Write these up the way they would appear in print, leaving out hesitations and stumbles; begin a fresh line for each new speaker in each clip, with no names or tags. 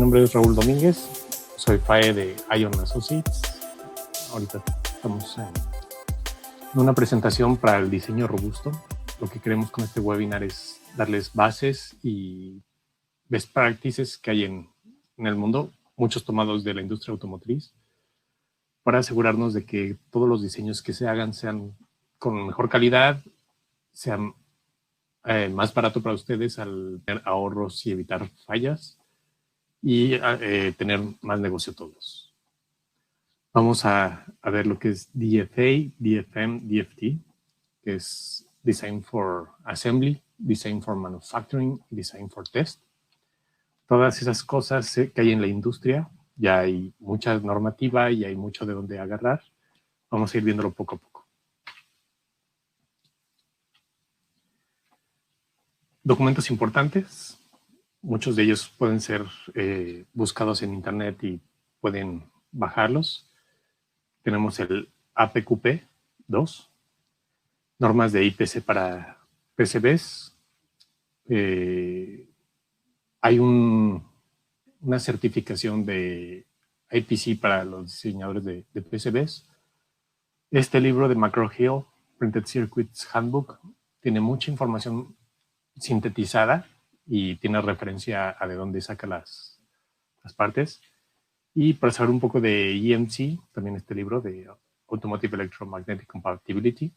nombre es Raúl Domínguez, soy FAE de Ion Associates. Ahorita estamos en una presentación para el diseño robusto. Lo que queremos con este webinar es darles bases y best practices que hay en el mundo, muchos tomados de la industria automotriz, para asegurarnos de que todos los diseños que se hagan sean con mejor calidad, sean más barato para ustedes al tener ahorros y evitar fallas y tener más negocio todos. Vamos a ver lo que es DFA, DFM, DFT, que es Design for Assembly, Design for Manufacturing, Design for Test. Todas esas cosas que hay en la industria, ya hay mucha normativa y hay mucho de dónde agarrar. Vamos a ir viéndolo poco a poco. Documentos importantes. Muchos de ellos pueden ser buscados en internet y pueden bajarlos. Tenemos el APQP 2, normas de IPC para PCBs. Hay una certificación de IPC para los diseñadores de PCBs. Este libro de McGraw-Hill, Printed Circuits Handbook, tiene mucha información sintetizada y tiene referencia a de dónde saca las partes. Y para saber un poco de EMC, también este libro de Automotive Electromagnetic Compatibility.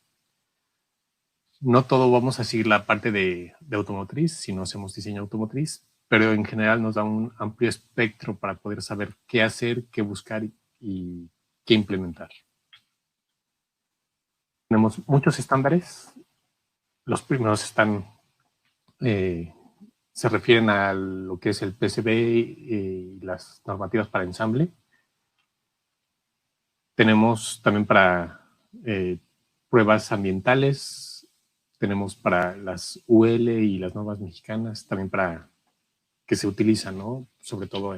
No todo vamos a seguir la parte de automotriz, si no hacemos diseño automotriz, pero en general nos da un amplio espectro para poder saber qué hacer, qué buscar y qué implementar. Tenemos muchos estándares. Los primeros están se refieren a lo que es el PCB y las normativas para ensamble. Tenemos también para pruebas ambientales, tenemos para las UL y las normas mexicanas, también para que se utilizan, ¿no? Sobre todo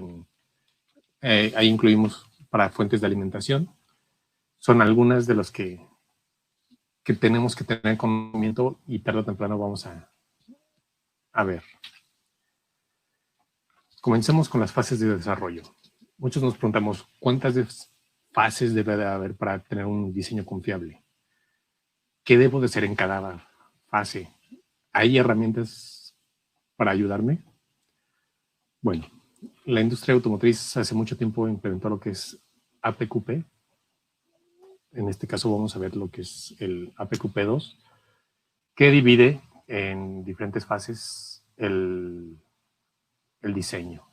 ahí incluimos para fuentes de alimentación. Son algunas de las que tenemos que tener conocimiento y tarde o temprano vamos a ver. Comencemos con las fases de desarrollo. Muchos nos preguntamos, ¿cuántas fases debe de haber para tener un diseño confiable? ¿Qué debo de hacer en cada fase? ¿Hay herramientas para ayudarme? Bueno, la industria automotriz hace mucho tiempo implementó lo que es APQP. En este caso vamos a ver lo que es el APQP2, que divide en diferentes fases el diseño.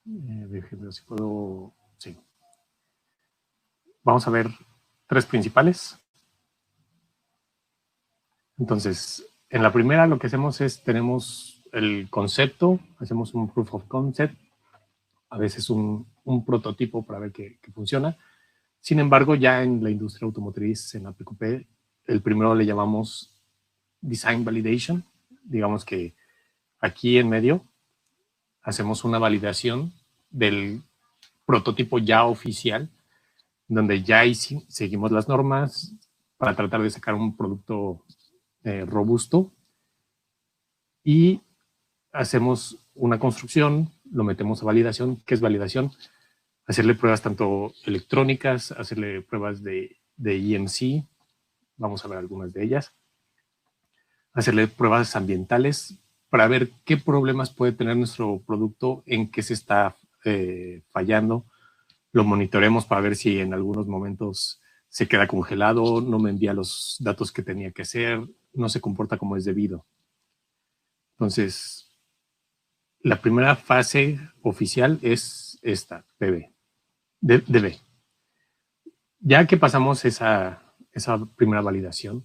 Déjenme ver si puedo... Sí. Vamos a ver tres principales. Entonces, en la primera lo que hacemos es, tenemos el concepto, hacemos un proof of concept, a veces un prototipo para ver que funciona. Sin embargo, ya en la industria automotriz, en la PQP, el primero le llamamos Design Validation. Digamos que aquí en medio hacemos una validación del prototipo ya oficial, donde ya seguimos las normas para tratar de sacar un producto robusto, y hacemos una construcción, lo metemos a validación. ¿Qué es validación? Hacerle pruebas tanto electrónicas, hacerle pruebas de EMC, vamos a ver algunas de ellas, hacerle pruebas ambientales para ver qué problemas puede tener nuestro producto, en qué se está fallando. Lo monitoremos para ver si en algunos momentos se queda congelado, no me envía los datos que tenía que hacer, no se comporta como es debido. Entonces, la primera fase oficial es esta, DB. Ya que pasamos esa primera validación,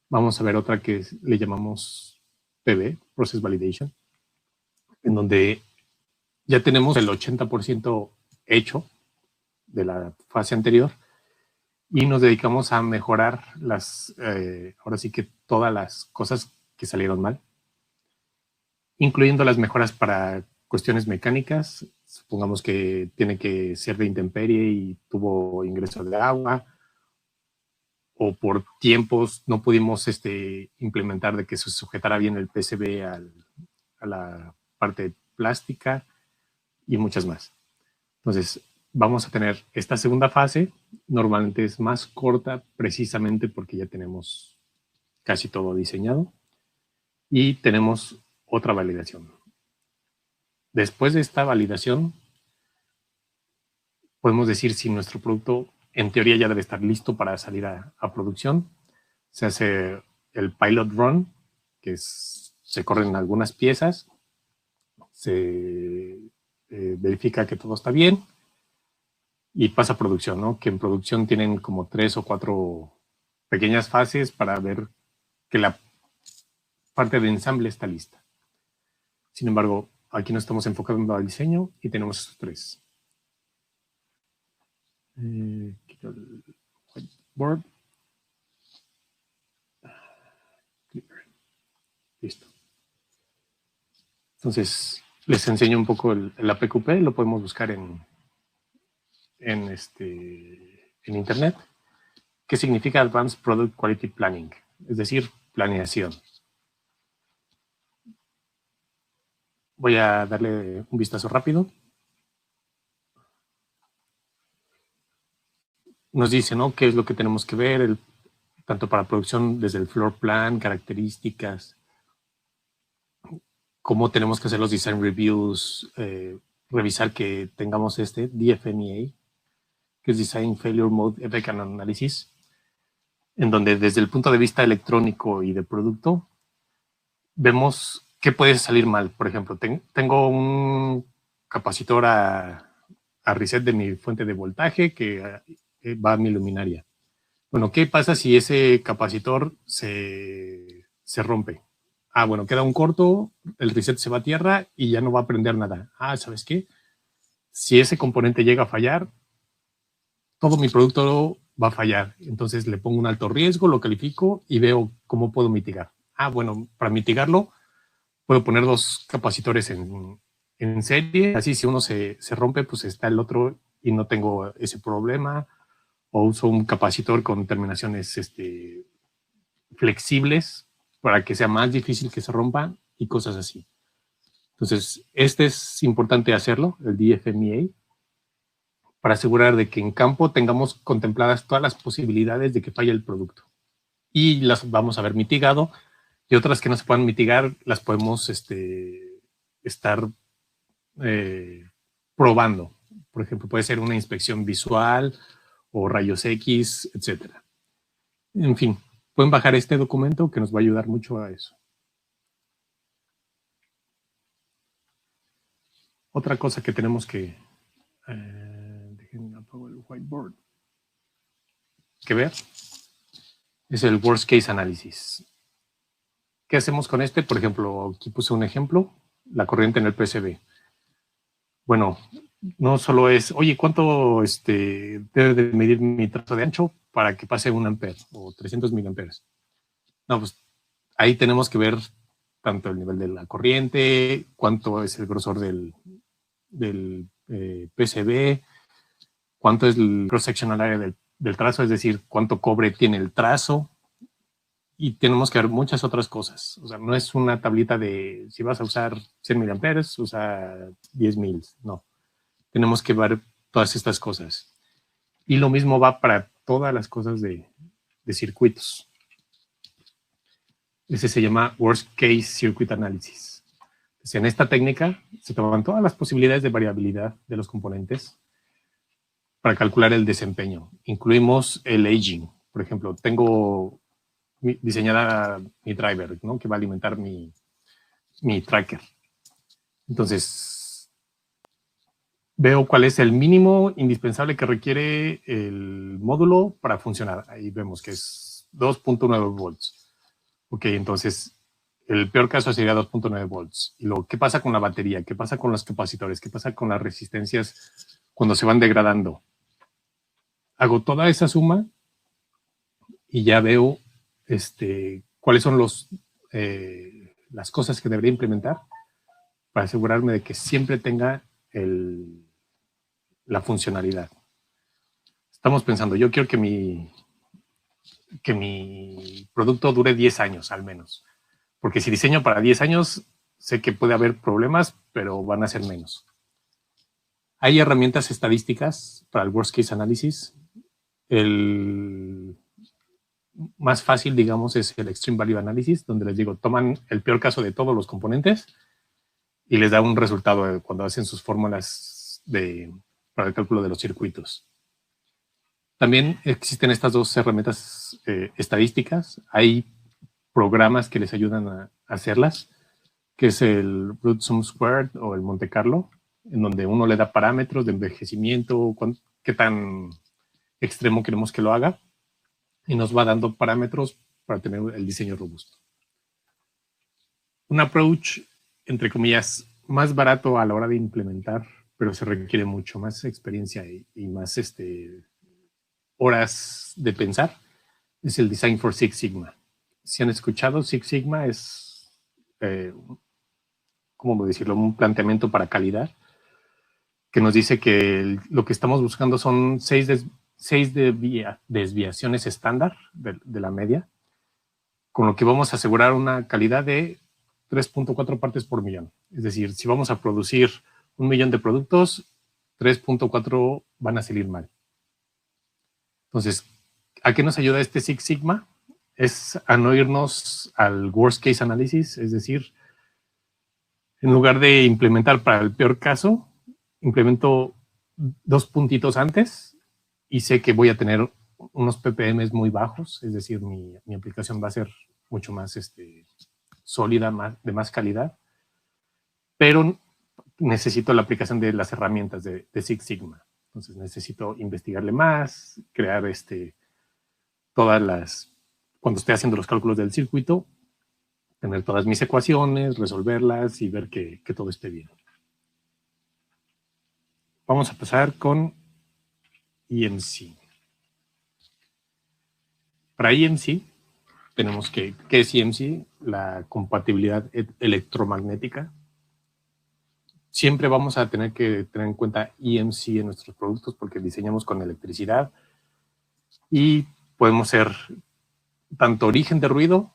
vamos a ver otra que le llamamos PV, Process Validation, en donde ya tenemos el 80% hecho de la fase anterior y nos dedicamos a mejorar ahora sí que todas las cosas que salieron mal, incluyendo las mejoras para cuestiones mecánicas. Supongamos que tiene que ser de intemperie y tuvo ingreso de agua, o por tiempos no pudimos implementar de que se sujetara bien el PCB a la parte plástica. y muchas más. Entonces, vamos a tener esta segunda fase, normalmente es más corta precisamente porque ya tenemos casi todo diseñado y tenemos otra validación. Después de esta validación, podemos decir si nuestro producto en teoría ya debe estar listo para salir a producción. Se hace el pilot run, que se corren algunas piezas, se verifica que todo está bien y pasa a producción, ¿no? Que en producción tienen como 3 o 4 pequeñas fases para ver que la parte de ensamble está lista. Sin embargo, aquí nos estamos enfocando al diseño y tenemos estos 3. Quito el whiteboard. Listo. Entonces, les enseño un poco el APQP, lo podemos buscar en internet. ¿Qué significa Advanced Product Quality Planning? Es decir, planeación. Voy a darle un vistazo rápido. Nos dice, ¿no?, qué es lo que tenemos que ver, tanto para producción desde el floor plan, características, cómo tenemos que hacer los design reviews, revisar que tengamos este DFMEA, que es Design Failure Mode Epic Analysis, en donde desde el punto de vista electrónico y de producto, vemos qué puede salir mal. Por ejemplo, tengo un capacitor a reset de mi fuente de voltaje que va a mi luminaria. Bueno, ¿qué pasa si ese capacitor se rompe? Ah, bueno, queda un corto, el reset se va a tierra y ya no va a prender nada. Ah, ¿sabes qué? Si ese componente llega a fallar, todo mi producto va a fallar. Entonces le pongo un alto riesgo, lo califico y veo cómo puedo mitigar. Ah, bueno, para mitigarlo, puedo poner 2 capacitores en serie. Así si uno se rompe, pues está el otro y no tengo ese problema. O uso un capacitor con terminaciones flexibles para que sea más difícil que se rompa y cosas así. Entonces, es importante hacerlo, el DFMEA, para asegurar de que en campo tengamos contempladas todas las posibilidades de que falle el producto. Y las vamos a ver mitigado, y otras que no se puedan mitigar las podemos estar probando. Por ejemplo, puede ser una inspección visual o rayos X, etcétera. En fin, pueden bajar este documento que nos va a ayudar mucho a eso. Otra cosa que tenemos que déjenme apagar el whiteboard, que ver es el worst case análisis. ¿Qué hacemos con este? Por ejemplo, aquí puse un ejemplo, la corriente en el PCB. Bueno, no solo es, oye, ¿cuánto debe de medir mi trazo de ancho para que pase 1 ampere o 300 miliamperes? No, pues ahí tenemos que ver tanto el nivel de la corriente, cuánto es el grosor del PCB, cuánto es el cross-sectional area del trazo, es decir, cuánto cobre tiene el trazo, y tenemos que ver muchas otras cosas. O sea, no es una tablita de si vas a usar 100 miliamperes, usa 10,000, no. Tenemos que ver todas estas cosas. Y lo mismo va para todas las cosas de circuitos. Ese se llama Worst Case Circuit Analysis. Entonces, en esta técnica se toman todas las posibilidades de variabilidad de los componentes para calcular el desempeño. Incluimos el aging. Por ejemplo, tengo diseñada mi driver, ¿no?, que va a alimentar mi tracker. Entonces, veo cuál es el mínimo indispensable que requiere el módulo para funcionar. Ahí vemos que es 2.9 volts. Ok, entonces el peor caso sería 2.9 volts. Y luego, ¿qué pasa con la batería? ¿Qué pasa con los capacitores? ¿Qué pasa con las resistencias cuando se van degradando? Hago toda esa suma y ya veo cuáles son las cosas que debería implementar para asegurarme de que siempre tenga la funcionalidad. Estamos pensando, yo quiero que mi producto dure 10 años al menos. Porque si diseño para 10 años, sé que puede haber problemas, pero van a ser menos. Hay herramientas estadísticas para el worst case analysis. El más fácil, digamos, es el extreme value analysis, donde les digo, toman el peor caso de todos los componentes y les da un resultado cuando hacen sus fórmulas para el cálculo de los circuitos. También existen estas dos herramientas estadísticas. Hay programas que les ayudan a hacerlas, que es el Root Sum Squared o el Monte Carlo, en donde uno le da parámetros de envejecimiento, qué tan extremo queremos que lo haga, y nos va dando parámetros para tener el diseño robusto. Un approach, entre comillas, más barato a la hora de implementar, pero se requiere mucho más experiencia y más horas de pensar, es el Design for Six Sigma. Si han escuchado, Six Sigma es, ¿cómo decirlo?, un planteamiento para calidad que nos dice que lo que estamos buscando son seis desviaciones estándar de la media, con lo que vamos a asegurar una calidad de 3.4 partes por millón. Es decir, si vamos a producir 1 millón de productos, 3.4 van a salir mal. Entonces, ¿a qué nos ayuda este Six Sigma? Es a no irnos al worst case analysis, es decir, en lugar de implementar para el peor caso, implemento 2 puntitos antes y sé que voy a tener unos ppms muy bajos, es decir, mi aplicación va a ser mucho más sólida, de más calidad, pero necesito la aplicación de las herramientas de Six Sigma. Entonces necesito investigarle más, crear cuando esté haciendo los cálculos del circuito, tener todas mis ecuaciones, resolverlas y ver que todo esté bien. Vamos a pasar con EMC. Para EMC tenemos ¿qué es EMC? La compatibilidad electromagnética. Siempre vamos a tener que tener en cuenta EMC en nuestros productos porque diseñamos con electricidad y podemos ser tanto origen de ruido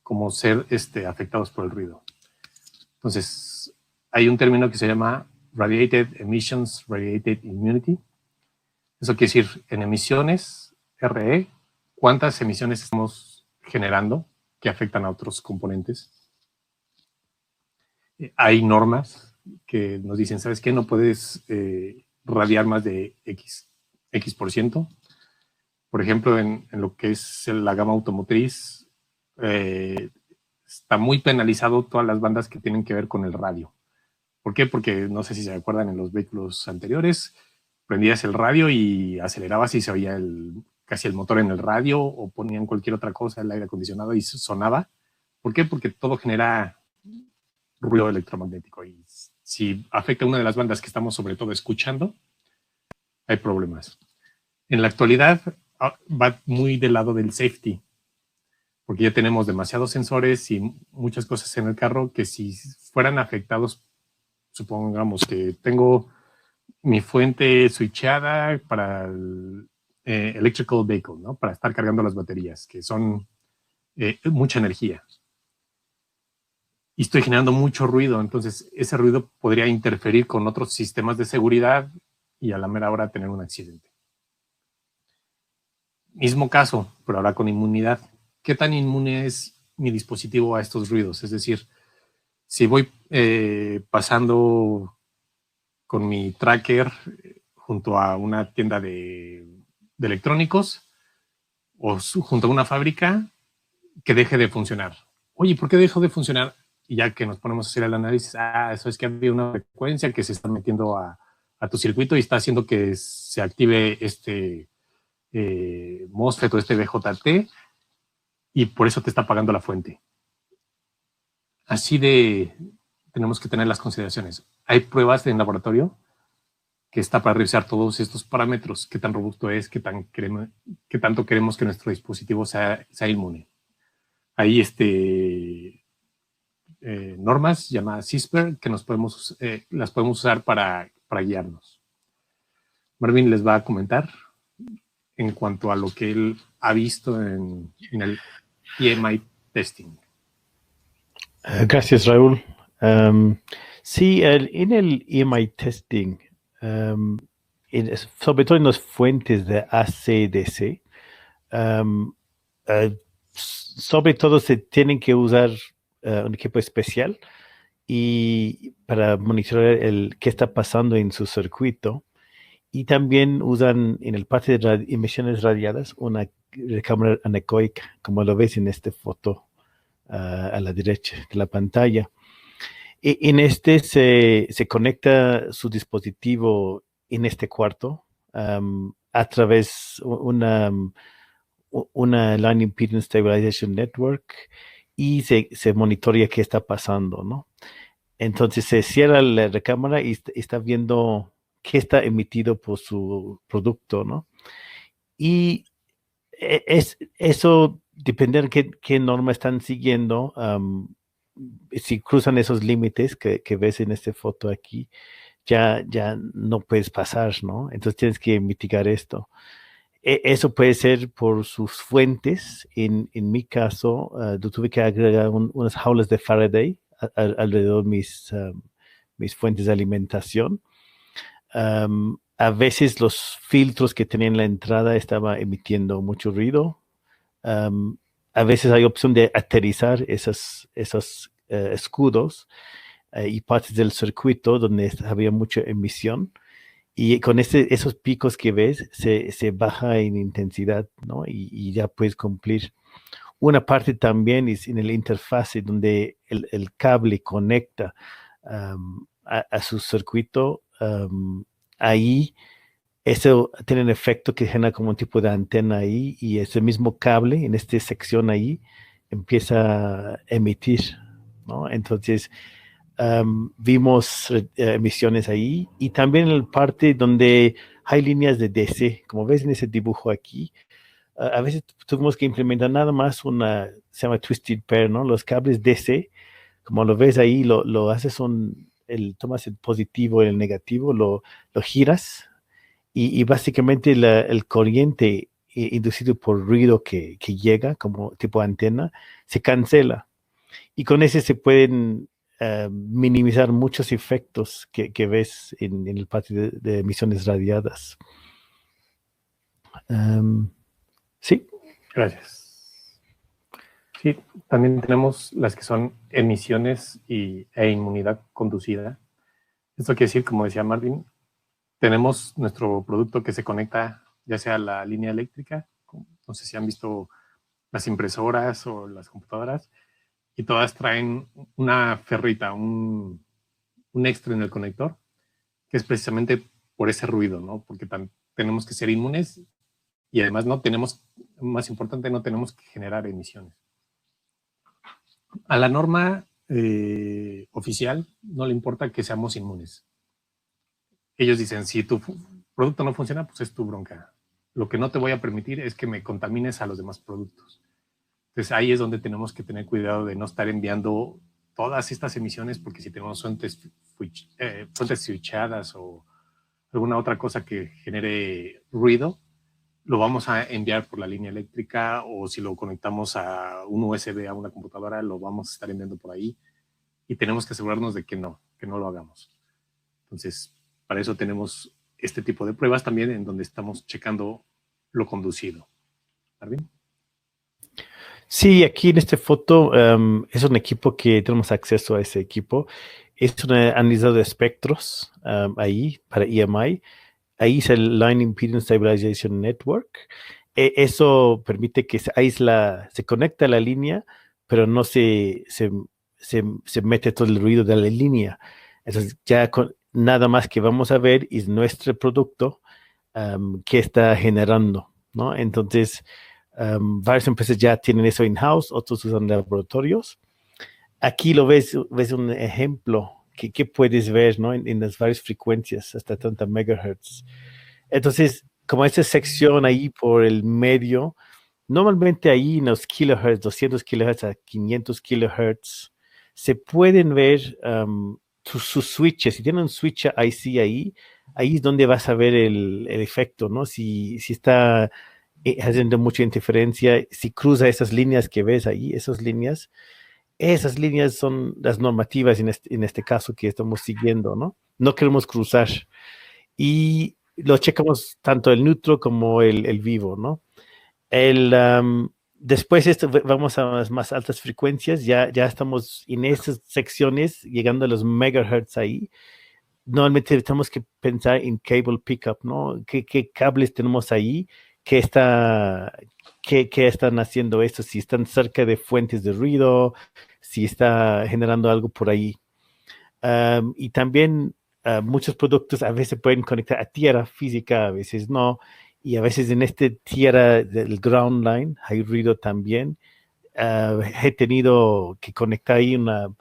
como ser afectados por el ruido. Entonces, hay un término que se llama Radiated Emissions, Radiated Immunity. Eso quiere decir, en emisiones, RE, ¿cuántas emisiones estamos generando que afectan a otros componentes? Hay normas que nos dicen, ¿sabes qué? No puedes radiar más de X%. Por ejemplo, en lo que es la gama automotriz, está muy penalizado todas las bandas que tienen que ver con el radio. ¿Por qué? Porque no sé si se acuerdan en los vehículos anteriores, prendías el radio y acelerabas y se oía casi el motor en el radio o ponían cualquier otra cosa, el aire acondicionado y sonaba. ¿Por qué? Porque todo genera ruido electromagnético y si afecta a una de las bandas que estamos sobre todo escuchando, hay problemas. En la actualidad va muy del lado del safety, porque ya tenemos demasiados sensores y muchas cosas en el carro que si fueran afectados, supongamos que tengo mi fuente switchada para el electrical vehicle, ¿no? Para estar cargando las baterías, que son mucha energía. Y estoy generando mucho ruido, entonces ese ruido podría interferir con otros sistemas de seguridad y a la mera hora tener un accidente. Mismo caso, pero ahora con inmunidad. ¿Qué tan inmune es mi dispositivo a estos ruidos? Es decir, si voy pasando con mi tracker junto a una tienda de electrónicos o junto a una fábrica, que deje de funcionar. Oye, ¿por qué dejó de funcionar? Y ya que nos ponemos a hacer el análisis, eso es que había una frecuencia que se está metiendo a tu circuito y está haciendo que se active MOSFET o BJT y por eso te está apagando la fuente. Así tenemos que tener las consideraciones. Hay pruebas en laboratorio que está para revisar todos estos parámetros, qué tan robusto es, qué tanto queremos que nuestro dispositivo sea inmune. Hay normas llamadas CISPR que las podemos usar para guiarnos. Marvin les va a comentar en cuanto a lo que él ha visto en el EMI testing.
Gracias, Raúl. Sí, en el EMI testing um, sobre todo en las fuentes de AC/DC. um, Sobre todo se tienen que usar un equipo especial y para monitorear qué está pasando en su circuito. Y también usan en el parte de emisiones radiadas una cámara anecoica, como lo ves en esta foto a la derecha de la pantalla. En este se conecta su dispositivo en este cuarto a través una Line Impedance Stabilization Network y se monitorea qué está pasando, ¿no? Entonces se cierra la recámara y está viendo qué está emitido por su producto, ¿no? Y eso depende de qué norma están siguiendo. Si cruzan esos límites que ves en esta foto aquí, ya no puedes pasar, ¿no? Entonces tienes que mitigar esto. Eso puede ser por sus fuentes. En mi caso, yo tuve que agregar unas jaulas de Faraday alrededor de mis fuentes de alimentación. A veces los filtros que tenía en la entrada estaban emitiendo mucho ruido. A veces hay opción de aterrizar esos escudos y partes del circuito donde había mucha emisión. Y con esos picos que ves, se baja en intensidad, ¿no? Y ya puedes cumplir. Una parte también es en el interfase donde el cable conecta a su circuito. Ahí eso tiene un efecto que genera como un tipo de antena ahí y ese mismo cable en esta sección ahí empieza a emitir, ¿no? Entonces vimos emisiones ahí y también en la parte donde hay líneas de DC, como ves en ese dibujo aquí. A veces tuvimos que implementar nada más se llama twisted pair, ¿no? Los cables DC, como lo ves ahí, lo haces tomas el positivo y el negativo, lo giras y básicamente el corriente inducido por ruido que llega como tipo antena se cancela. Y con ese se pueden minimizar muchos efectos que ves en el patio de emisiones radiadas. Sí.
Gracias. Sí, también tenemos las que son emisiones e inmunidad conducida. Esto quiere decir, como decía Marvin, tenemos nuestro producto que se conecta ya sea a la línea eléctrica, no sé si han visto las impresoras o las computadoras, y todas traen una ferrita, un extra en el conector, que es precisamente por ese ruido, ¿no? Porque tenemos que ser inmunes y además no tenemos, más importante, no tenemos que generar emisiones. A la norma oficial no le importa que seamos inmunes. Ellos dicen, si tu producto no funciona, pues es tu bronca. Lo que no te voy a permitir es que me contamines a los demás productos. Entonces ahí es donde tenemos que tener cuidado de no estar enviando todas estas emisiones, porque si tenemos fuentes switchadas o alguna otra cosa que genere ruido, lo vamos a enviar por la línea eléctrica, o si lo conectamos a un USB a una computadora, lo vamos a estar enviando por ahí, y tenemos que asegurarnos de que no lo hagamos. Entonces, para eso tenemos este tipo de pruebas también en donde estamos checando lo conducido. ¿Marvin?
Sí, aquí en esta foto es un equipo que tenemos acceso a ese equipo. Es un analizador de espectros ahí para EMI. Ahí es el Line Impedance Stabilization Network. Eso permite que se conecta a la línea, pero no se mete todo el ruido de la línea. Entonces, ya nada más que vamos a ver es nuestro producto que está generando, ¿no? Entonces, varias empresas ya tienen eso in-house, otros usan laboratorios. Aquí ves un ejemplo que puedes ver, ¿no? En las varias frecuencias, hasta 30 megahertz. Entonces, como esa sección ahí por el medio, normalmente ahí en los kilohertz, 200 kilohertz a 500 kilohertz, se pueden ver sus switches. Si tienen un switch IC ahí es donde vas a ver el efecto, ¿no? Si está haciendo mucha interferencia, si cruza esas líneas que ves ahí, esas líneas son las normativas en este caso que estamos siguiendo, ¿no? No queremos cruzar. y lo checamos tanto el neutro como el vivo, ¿no? Después de esto vamos a las más altas frecuencias, ya estamos en esas secciones, llegando a los megahertz ahí. Normalmente tenemos que pensar en cable pickup, ¿no? ¿Qué cables tenemos ahí? ¿Qué está, qué están haciendo esto? Si están cerca de fuentes de ruido, si está generando algo por ahí. Y también muchos productos a veces pueden conectar a tierra física, a veces no. Y a veces en este tierra del ground line hay ruido también. He tenido que conectar ahí una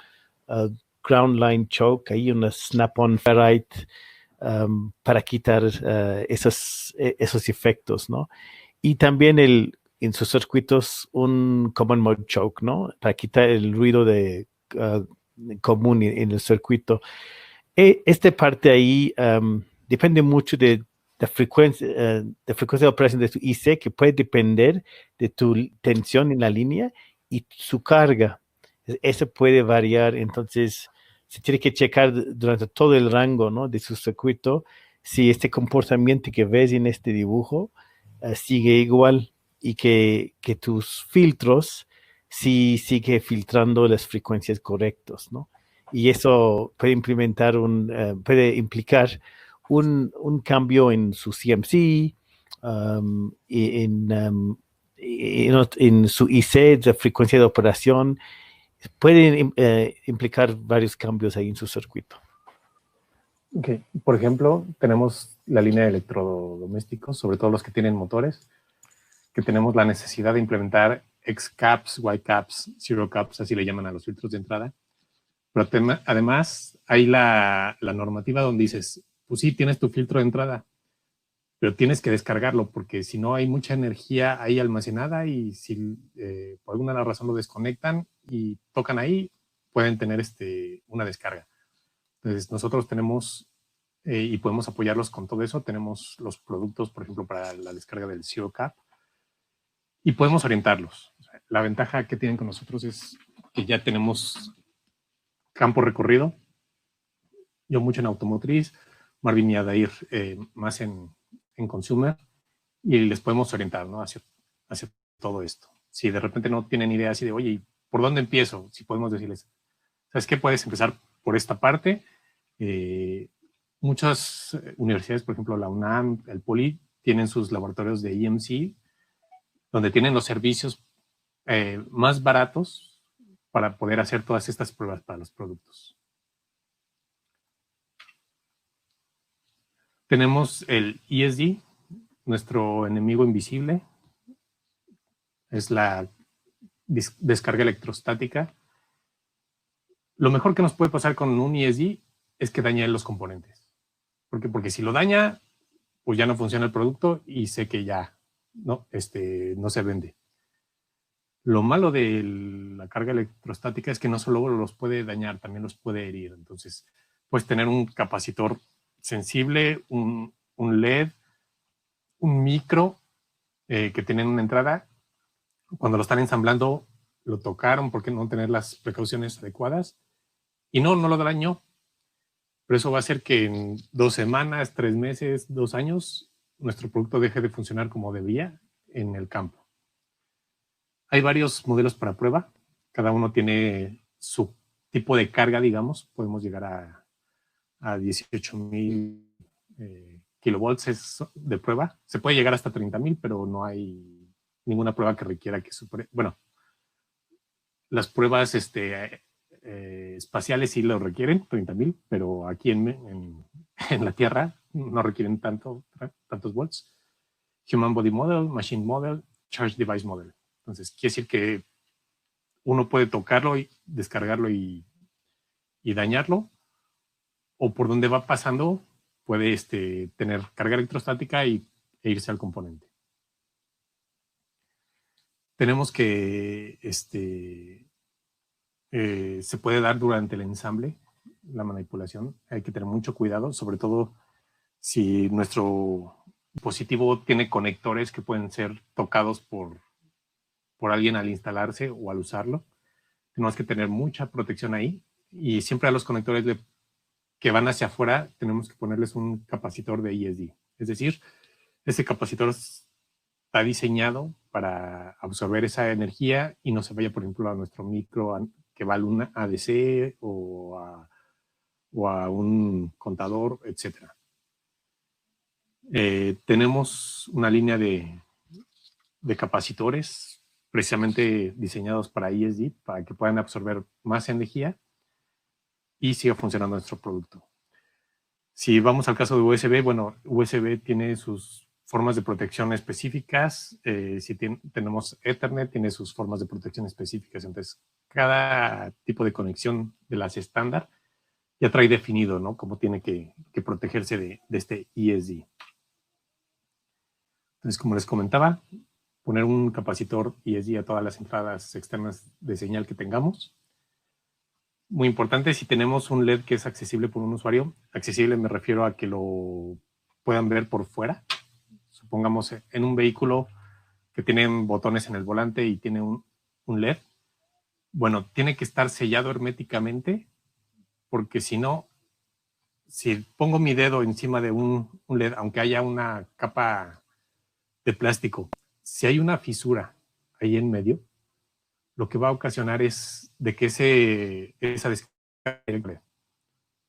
ground line choke, ahí una snap-on ferrite para quitar esos efectos, ¿no? Y también en sus circuitos un common mode choke, ¿no? Para quitar el ruido uh, común en el circuito. Esta parte ahí depende mucho de frecuencia de operación de tu IC, que puede depender de tu tensión en la línea y su carga. Eso puede variar, entonces se tiene que checar durante todo el rango, ¿no? De su circuito si este comportamiento que ves en este dibujo sigue igual y que tus filtros sí sigue filtrando las frecuencias correctas, ¿no? Y eso puede implicar un cambio en su CMC, en su IC de frecuencia de operación. Pueden implicar varios cambios ahí en su circuito.
Okay. Por ejemplo, tenemos la línea de electrodomésticos, sobre todo los que tienen motores, que tenemos la necesidad de implementar X caps, Y caps, Zero caps, así le llaman a los filtros de entrada. Pero además hay la normativa donde dices, pues sí, tienes tu filtro de entrada, pero tienes que descargarlo porque si no hay mucha energía ahí almacenada y si por alguna razón lo desconectan y tocan ahí, pueden tener una descarga. Entonces nosotros tenemos y podemos apoyarlos con todo eso. Tenemos los productos, por ejemplo, para la descarga del Zero Cap y podemos orientarlos. O sea, la ventaja que tienen con nosotros es que ya tenemos campo recorrido. Yo mucho en automotriz, Marvin y Adair más en consumer, y les podemos orientar, ¿no? hacia todo esto. Si de repente no tienen idea así de, oye, ¿por dónde empiezo? Si podemos decirles, ¿sabes qué? Puedes empezar por esta parte. Muchas universidades, por ejemplo, la UNAM, el Poli, tienen sus laboratorios de EMC, donde tienen los servicios más baratos para poder hacer todas estas pruebas para los productos. Tenemos el ESD, nuestro enemigo invisible. Es la descarga electrostática. Lo mejor que nos puede pasar con un ESD es que dañe los componentes. ¿Por qué? Porque si lo daña, pues ya no funciona el producto y sé que ya no se vende. Lo malo de la carga electrostática es que no solo los puede dañar, también los puede herir. Entonces, puedes tener un capacitor sensible, un LED, un micro que tienen una entrada. Cuando lo están ensamblando, lo tocaron porque no tener las precauciones adecuadas y no lo dañó. Pero eso va a hacer que en 2 semanas, 3 meses, 2 años, nuestro producto deje de funcionar como debía en el campo. Hay varios modelos para prueba. Cada uno tiene su tipo de carga, digamos. Podemos llegar a 18,000 kilovolts de prueba. Se puede llegar hasta 30,000, pero no hay ninguna prueba que requiera que supere. Bueno, las pruebas espaciales sí lo requieren, 30,000, pero aquí en la Tierra no requieren tantos volts. Human Body Model, Machine Model, Charge Device Model. Entonces, quiere decir que uno puede tocarlo y descargarlo y dañarlo, o por donde va pasando puede tener carga electrostática e irse al componente. Tenemos que se puede dar durante el ensamble, la manipulación. Hay que tener mucho cuidado, sobre todo si nuestro dispositivo tiene conectores que pueden ser tocados por alguien al instalarse o al usarlo. Tenemos que tener mucha protección ahí y siempre a los conectores que van hacia afuera, tenemos que ponerles un capacitor de ESD. Es decir, ese capacitor está diseñado para absorber esa energía y no se vaya, por ejemplo, a nuestro micro que va a un ADC o a un contador, etc. Tenemos una línea de capacitores precisamente diseñados para ESD, para que puedan absorber más energía y siga funcionando nuestro producto. Si vamos al caso de USB, bueno, USB tiene sus formas de protección específicas. Si tenemos Ethernet, tiene sus formas de protección específicas. Entonces, cada tipo de conexión de las estándar ya trae definido, ¿no?, cómo tiene que protegerse de este ESD. Entonces, como les comentaba, poner un capacitor ESD a todas las entradas externas de señal que tengamos. Muy importante, si tenemos un LED que es accesible por un usuario, accesible me refiero a que lo puedan ver por fuera. Supongamos en un vehículo que tienen botones en el volante y tiene un LED. Bueno, tiene que estar sellado herméticamente, porque si no, si pongo mi dedo encima de un LED, aunque haya una capa de plástico, si hay una fisura ahí en medio, lo que va a ocasionar es de que esa descarga.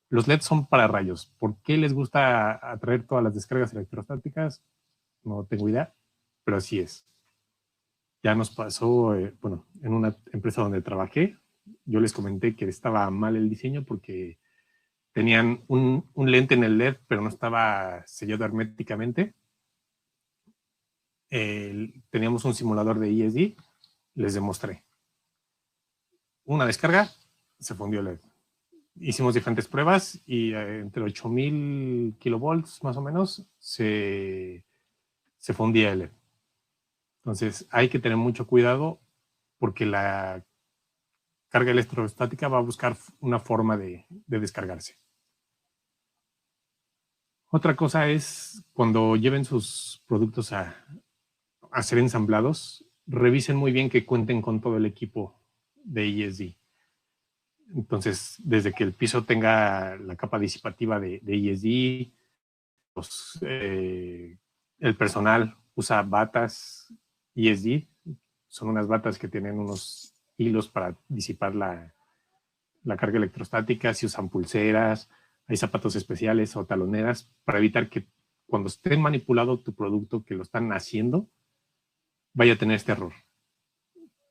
Los LEDs son para rayos. ¿Por qué les gusta atraer todas las descargas electrostáticas? No tengo idea, pero así es. Ya nos pasó, bueno, en una empresa donde trabajé, yo les comenté que estaba mal el diseño porque tenían un lente en el LED, pero no estaba sellado herméticamente. Teníamos un simulador de ESD, les demostré. Una descarga, se fundió el LED. Hicimos diferentes pruebas y entre 8000 kilovolts más o menos se fundía el LED. Entonces hay que tener mucho cuidado porque la carga electrostática va a buscar una forma de descargarse. Otra cosa es cuando lleven sus productos a ser ensamblados, revisen muy bien que cuenten con todo el equipo de ESD. Entonces, desde que el piso tenga la capa disipativa de ESD, el personal usa batas ESD. Son unas batas que tienen unos hilos para disipar la carga electrostática. Si usan pulseras, hay zapatos especiales o taloneras para evitar que cuando estén manipulado tu producto, que lo están haciendo, vaya a tener este error.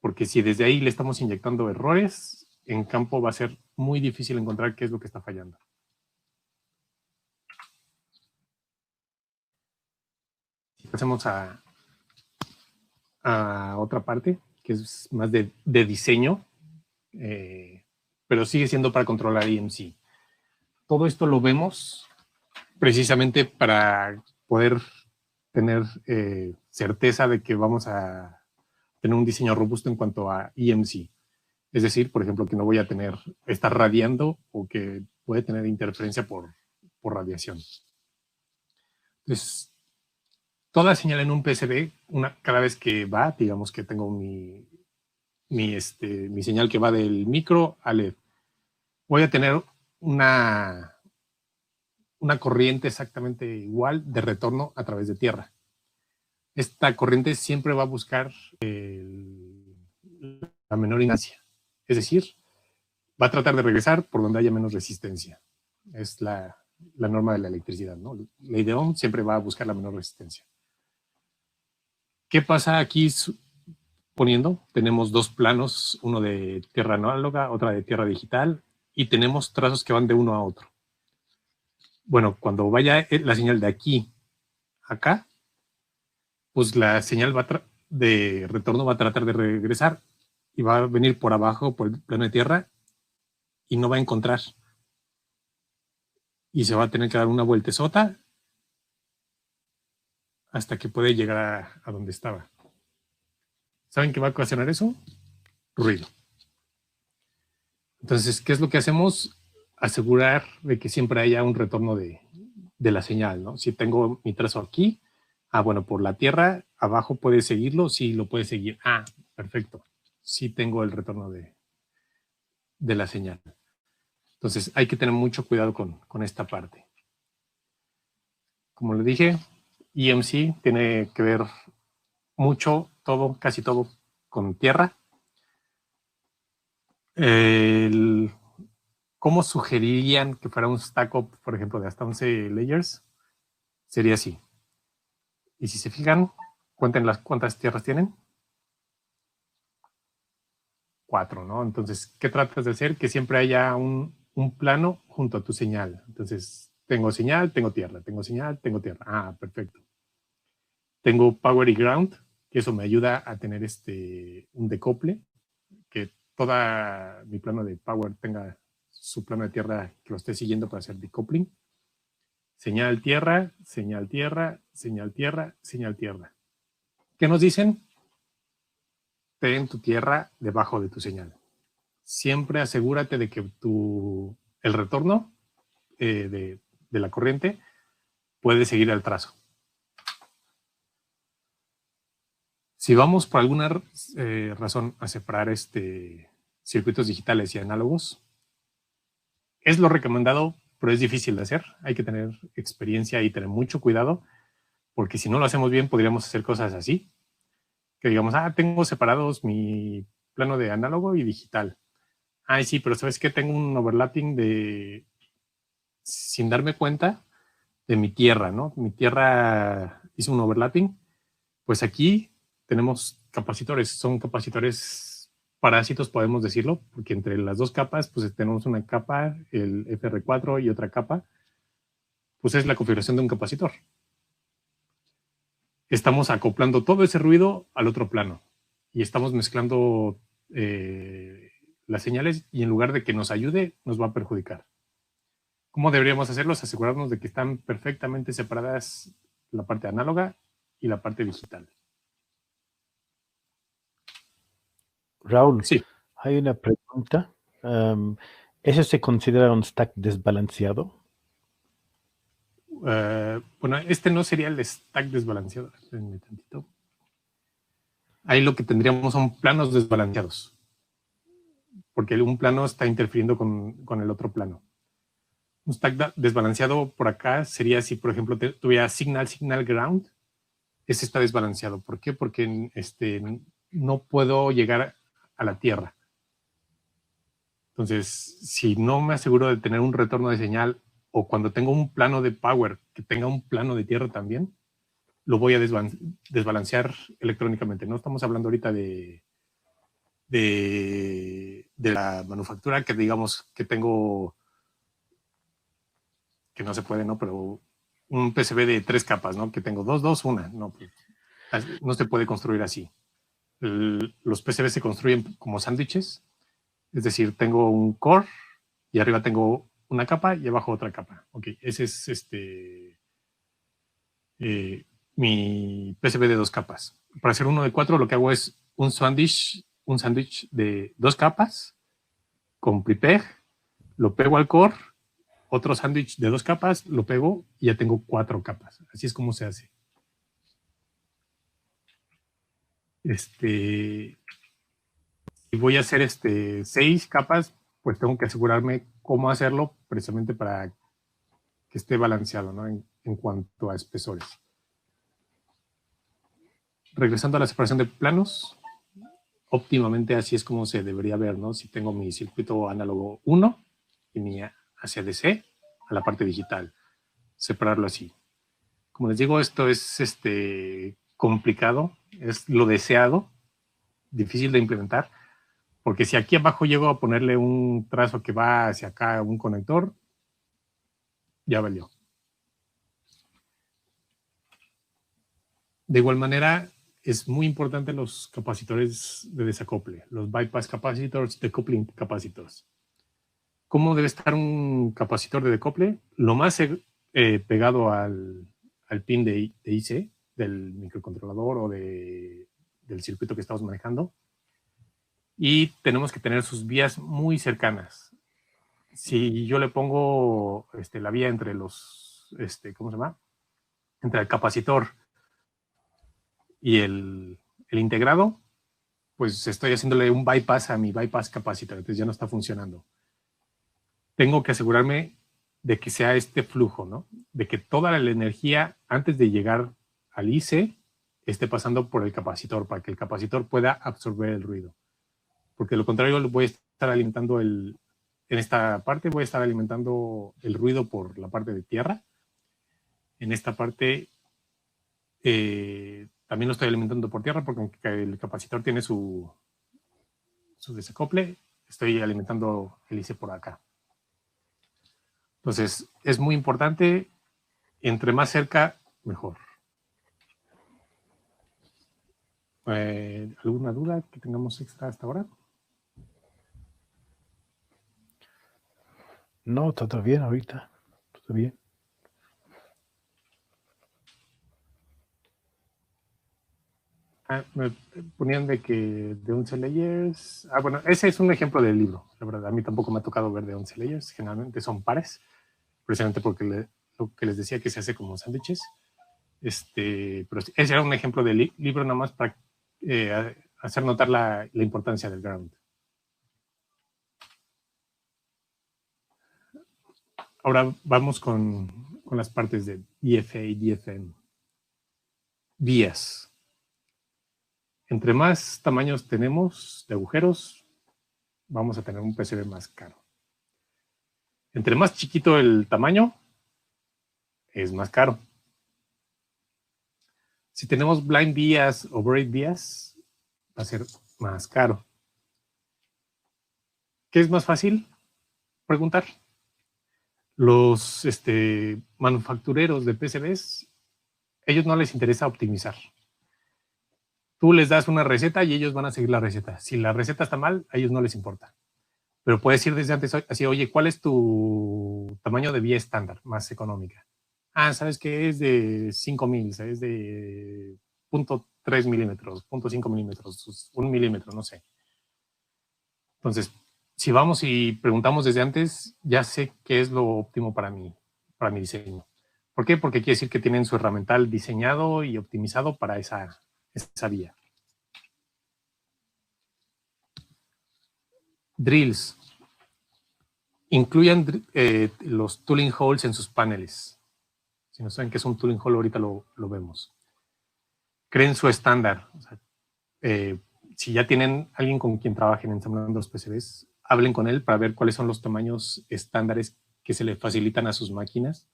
Porque si desde ahí le estamos inyectando errores, en campo va a ser muy difícil encontrar qué es lo que está fallando. Si pasemos a otra parte, que es más de diseño, pero sigue siendo para controlar EMC. Todo esto lo vemos precisamente para poder tener certeza de que vamos a tener un diseño robusto en cuanto a EMC. Es decir, por ejemplo, que no voy a estar radiando o que puede tener interferencia por radiación. Entonces, toda señal en un PCB, cada vez que va, digamos que tengo mi señal que va del micro al LED, voy a tener una corriente exactamente igual de retorno a través de tierra. Esta corriente siempre va a buscar la menor inercia. Es decir, va a tratar de regresar por donde haya menos resistencia. Es la norma de la electricidad, ¿no? Ley de Ohm siempre va a buscar la menor resistencia. ¿Qué pasa aquí poniendo? Tenemos dos planos, uno de tierra análoga, otra de tierra digital, y tenemos trazos que van de uno a otro. Bueno, cuando vaya la señal de aquí a acá, pues la señal de retorno va a tratar de regresar y va a venir por abajo, por el plano de tierra, y no va a encontrar. Y se va a tener que dar una vueltezota hasta que puede llegar a donde estaba. ¿Saben qué va a ocasionar eso? Ruido. Entonces, ¿qué es lo que hacemos? Asegurar de que siempre haya un retorno de la señal, ¿no? Si tengo mi trazo aquí, bueno, por la tierra, abajo puede seguirlo, sí lo puede seguir. Perfecto. Sí tengo el retorno de la señal. Entonces hay que tener mucho cuidado con esta parte. Como le dije, EMC tiene que ver mucho, todo, casi todo con tierra. ¿Cómo sugerirían que fuera un stack up, por ejemplo, de hasta 11 layers? Sería así. Y si se fijan, cuenten cuántas tierras tienen. 4, ¿no? Entonces, ¿qué tratas de hacer? Que siempre haya un plano junto a tu señal. Entonces, tengo señal, tengo tierra, tengo señal, tengo tierra. Ah, perfecto. Tengo power y ground, que eso me ayuda a tener un decople, que toda mi plano de power tenga su plano de tierra que lo esté siguiendo para hacer decoupling. Señal tierra, señal tierra, señal tierra, señal tierra. ¿Qué nos dicen? Ten tu tierra debajo de tu señal. Siempre asegúrate de que el retorno de la corriente puede seguir el trazo. Si vamos por alguna razón a separar circuitos digitales y análogos, es lo recomendado, pero es difícil de hacer. Hay que tener experiencia y tener mucho cuidado, porque si no lo hacemos bien, podríamos hacer cosas así. Que digamos, tengo separados mi plano de análogo y digital. Ay, sí, pero ¿sabes qué? Tengo un overlapping sin darme cuenta, de mi tierra, ¿no? Mi tierra hizo un overlapping. Pues aquí tenemos capacitores. Son capacitores parásitos, podemos decirlo, porque entre las dos capas, pues tenemos una capa, el FR4 y otra capa. Pues es la configuración de un capacitor. Estamos acoplando todo ese ruido al otro plano y estamos mezclando las señales y en lugar de que nos ayude, nos va a perjudicar. ¿Cómo deberíamos hacerlos? Asegurarnos de que están perfectamente separadas la parte análoga y la parte digital.
Raúl,
Sí.
hay una pregunta. ¿Eso se considera un stack desbalanceado?
Bueno, no sería el stack desbalanceado. Espérenme tantito. Ahí lo que tendríamos son planos desbalanceados, porque un plano está interfiriendo con el otro plano. Un stack desbalanceado por acá sería si, por ejemplo, tuviera signal, ground. Ese está desbalanceado. ¿Por qué? Porque no puedo llegar a la tierra. Entonces, si no me aseguro de tener un retorno de señal o cuando tengo un plano de power que tenga un plano de tierra también, lo voy a desbalancear electrónicamente. No estamos hablando ahorita de la manufactura que digamos que tengo, que no se puede, ¿no? Pero un PCB de 3 capas, ¿no? Que tengo 2, 2, 1. No, pues, no se puede construir así. Los PCB se construyen como sándwiches. Es decir, tengo un core y arriba tengo una capa y abajo otra capa. Ok, ese es mi PCB de 2 capas. Para hacer uno de 4 lo que hago es un sándwich de 2 capas con prepeg, lo pego al core, otro sándwich de 2 capas, lo pego y ya tengo 4 capas. Así es como se hace. Si voy a hacer 6 capas, pues tengo que asegurarme cómo hacerlo precisamente para que esté balanceado, ¿no? En cuanto a espesores. Regresando a la separación de planos, óptimamente así es como se debería ver, ¿no? Si tengo mi circuito análogo 1 y mi ACDC a la parte digital, separarlo así. Como les digo, esto es complicado, es lo deseado, difícil de implementar, porque si aquí abajo llego a ponerle un trazo que va hacia acá, un conector, ya valió. De igual manera, es muy importante los capacitores de desacople, los bypass capacitors, decoupling capacitors. ¿Cómo debe estar un capacitor de decople? Lo más pegado al pin de IC, del microcontrolador o del circuito que estamos manejando. Y tenemos que tener sus vías muy cercanas. Si yo le pongo la vía entre los, ¿cómo se llama? Entre el capacitor y el integrado, pues estoy haciéndole un bypass a mi bypass capacitor, entonces ya no está funcionando. tengo que asegurarme de que sea este flujo, ¿no? De que toda la energía antes de llegar al IC esté pasando por el capacitor, para que el capacitor pueda absorber el ruido. Porque de lo contrario voy a estar alimentando en esta parte voy a estar alimentando el ruido por la parte de tierra. En esta parte también lo estoy alimentando por tierra porque aunque el capacitor tiene su desacople, estoy alimentando el IC por acá. Entonces, es muy importante, entre más cerca, mejor. ¿Alguna duda que tengamos extra hasta ahora?
No, todo bien ahorita. Todo bien.
Me ponían de que de 11 layers. Bueno, ese es un ejemplo del libro. La verdad, a mí tampoco me ha tocado ver de 11 layers. Generalmente son pares, precisamente porque lo que les decía que se hace como sándwiches. Pero ese era un ejemplo del libro nada más para hacer notar la importancia del ground. Ahora vamos con las partes de DFA y DFM. Vías. Entre más tamaños tenemos de agujeros, vamos a tener un PCB más caro. Entre más chiquito el tamaño, es más caro. Si tenemos blind vías o braid vías, va a ser más caro. ¿Qué es más fácil? Preguntar. Los manufactureros de PCBs, ellos no les interesa optimizar. Tú les das una receta y ellos van a seguir la receta. Si la receta está mal, a ellos no les importa. Pero puedes ir desde antes así, oye, ¿cuál es tu tamaño de vía estándar más económica? ¿Sabes qué? Es de 5000, es de 0.3 milímetros, 0.5 milímetros, 1 milímetro, no sé. Entonces, si vamos y preguntamos desde antes, ya sé qué es lo óptimo para mi diseño. ¿Por qué? Porque quiere decir que tienen su herramental diseñado y optimizado para esa vía. Drills. Incluyan los tooling holes en sus paneles. Si no saben qué es un tooling hole, ahorita lo vemos. Creen su estándar. O sea, si ya tienen alguien con quien trabajen ensamblando los PCBs, hablen con él para ver cuáles son los tamaños estándares que se le facilitan a sus máquinas.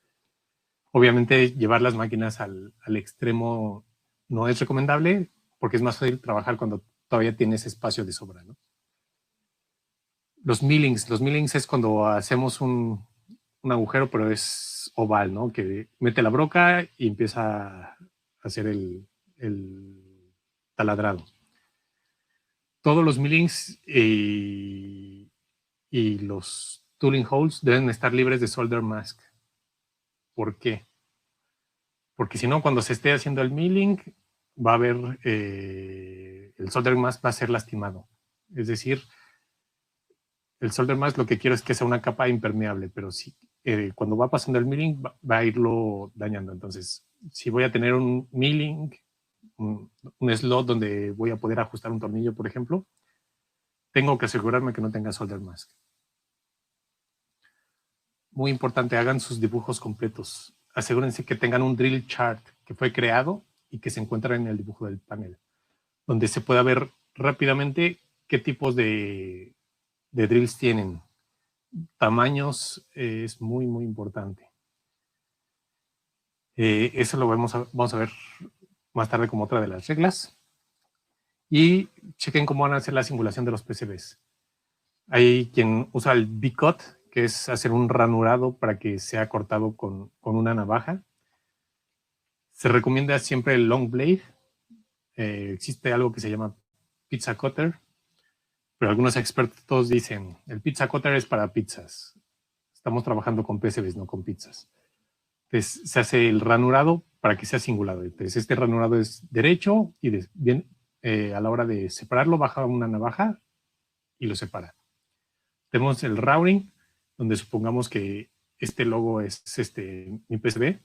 Obviamente, llevar las máquinas al extremo no es recomendable porque es más fácil trabajar cuando todavía tienes espacio de sobra, ¿no? Los millings es cuando hacemos un agujero, pero es oval, ¿no? Que mete la broca y empieza a hacer el taladrado. Todos los millings y los tooling holes deben estar libres de solder mask. ¿Por qué? Porque si no, cuando se esté haciendo el milling, va a haber el solder mask va a ser lastimado. Es decir, el solder mask lo que quiero es que sea una capa impermeable, pero si cuando va pasando el milling va a irlo dañando. Entonces, si voy a tener un milling, un slot donde voy a poder ajustar un tornillo, por ejemplo, tengo que asegurarme que no tenga solder mask. Muy importante, hagan sus dibujos completos. Asegúrense que tengan un drill chart que fue creado y que se encuentra en el dibujo del panel, donde se pueda ver rápidamente qué tipos de drills tienen. Tamaños es muy, muy importante. Eso lo vamos a ver más tarde como otra de las reglas. Y chequen cómo van a hacer la simulación de los PCBs. Hay quien usa el V-cut, que es hacer un ranurado para que sea cortado con una navaja. Se recomienda siempre el long blade. Existe algo que se llama pizza cutter, pero algunos expertos dicen, el pizza cutter es para pizzas. Estamos trabajando con PCBs, no con pizzas. Entonces, se hace el ranurado para que sea singulado. Entonces, este ranurado es derecho y bien, a la hora de separarlo, baja una navaja y lo separa. Tenemos el routing, donde supongamos que este logo es mi PCB.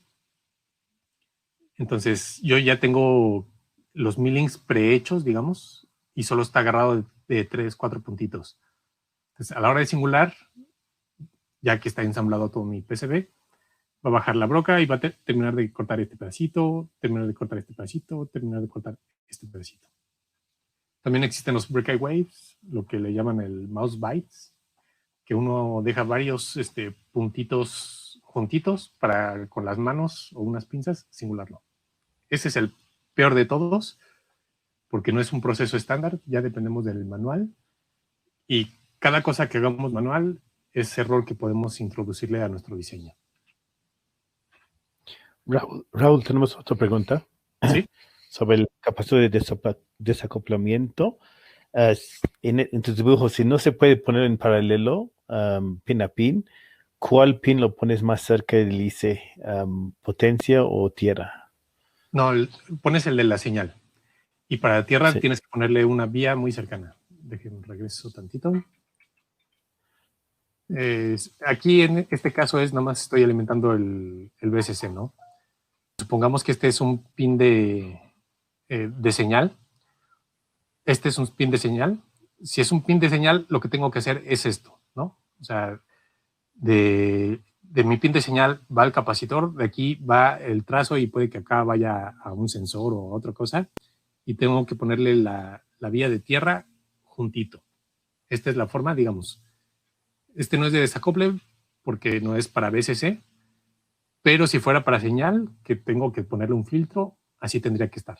Entonces, yo ya tengo los millings prehechos, digamos, y solo está agarrado de 3, 4 puntitos. Entonces, a la hora de singular, ya que está ensamblado todo mi PCB, va a bajar la broca y va a terminar de cortar este pedacito, terminar de cortar este pedacito, terminar de cortar este pedacito. También existen los breakaway waves, lo que le llaman el mouse bites, que uno deja varios puntitos juntitos para con las manos o unas pinzas simularlo. Ese es el peor de todos, porque no es un proceso estándar, ya dependemos del manual, y cada cosa que hagamos manual es error que podemos introducirle a nuestro diseño.
Raúl, tenemos otra pregunta.
¿Sí?
Sobre el capacitor de desacoplamiento. En tus dibujos, si no se puede poner en paralelo pin a pin, ¿cuál pin lo pones más cerca del IC? ¿Potencia o tierra?
No, pones el de la señal. Y para tierra
Sí.
tienes que ponerle una vía muy cercana. Déjenme regreso tantito. Aquí en este caso nada más estoy alimentando el BSC, ¿no? Supongamos que este es un pin de señal. Este es un pin de señal. Si es un pin de señal, lo que tengo que hacer es esto, ¿no? O sea, de mi pin de señal va al capacitor, de aquí va el trazo y puede que acá vaya a un sensor o otra cosa. Y tengo que ponerle la vía de tierra juntito. Esta es la forma, digamos. Este no es de desacople porque no es para BSC, pero si fuera para señal, que tengo que ponerle un filtro, así tendría que estar.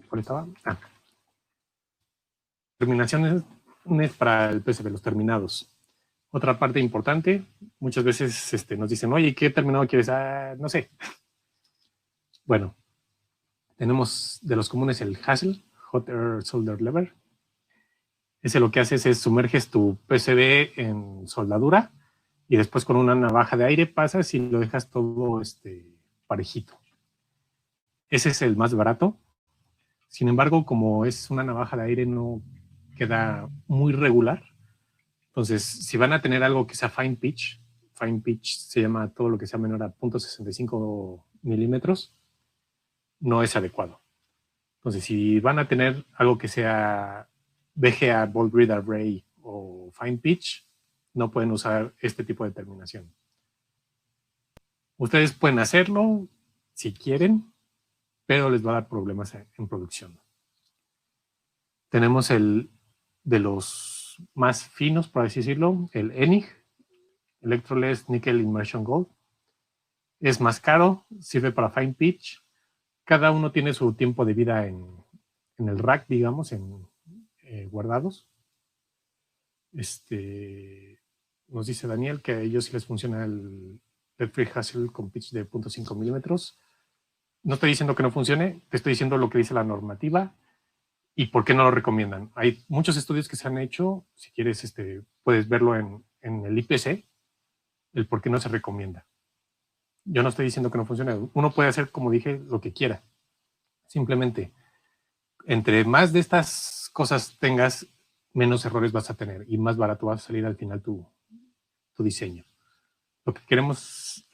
¿Cuál estaba? Terminaciones para el PCB, los terminados. Otra parte importante, muchas veces nos dicen, oye, ¿qué terminado quieres? No sé. Bueno, tenemos de los comunes el Hassel, Hot Air Solder Lever. Ese lo que haces es sumerges tu PCB en soldadura y después con una navaja de aire pasas y lo dejas todo parejito. Ese es el más barato. Sin embargo, como es una navaja de aire, no queda muy regular. Entonces, si van a tener algo que sea fine pitch se llama todo lo que sea menor a 0.65 milímetros, no es adecuado. Entonces, si van a tener algo que sea VGA, Ball Grid Array o fine pitch, no pueden usar este tipo de terminación. Ustedes pueden hacerlo si quieren, pero les va a dar problemas en producción. Tenemos el de los más finos, por así decirlo, el ENIG, Electroless Nickel Immersion Gold. Es más caro, sirve para fine pitch. Cada uno tiene su tiempo de vida en el rack, digamos, guardados. Nos dice Daniel que a ellos sí les funciona el Lead-Free Hassel con pitch de 0.5 milímetros. No estoy diciendo que no funcione, te estoy diciendo lo que dice la normativa y por qué no lo recomiendan. Hay muchos estudios que se han hecho, si quieres puedes verlo en el IPC, el por qué no se recomienda. Yo no estoy diciendo que no funcione. Uno puede hacer, como dije, lo que quiera. Simplemente, entre más de estas cosas tengas, menos errores vas a tener y más barato va a salir al final tu diseño. Lo que queremos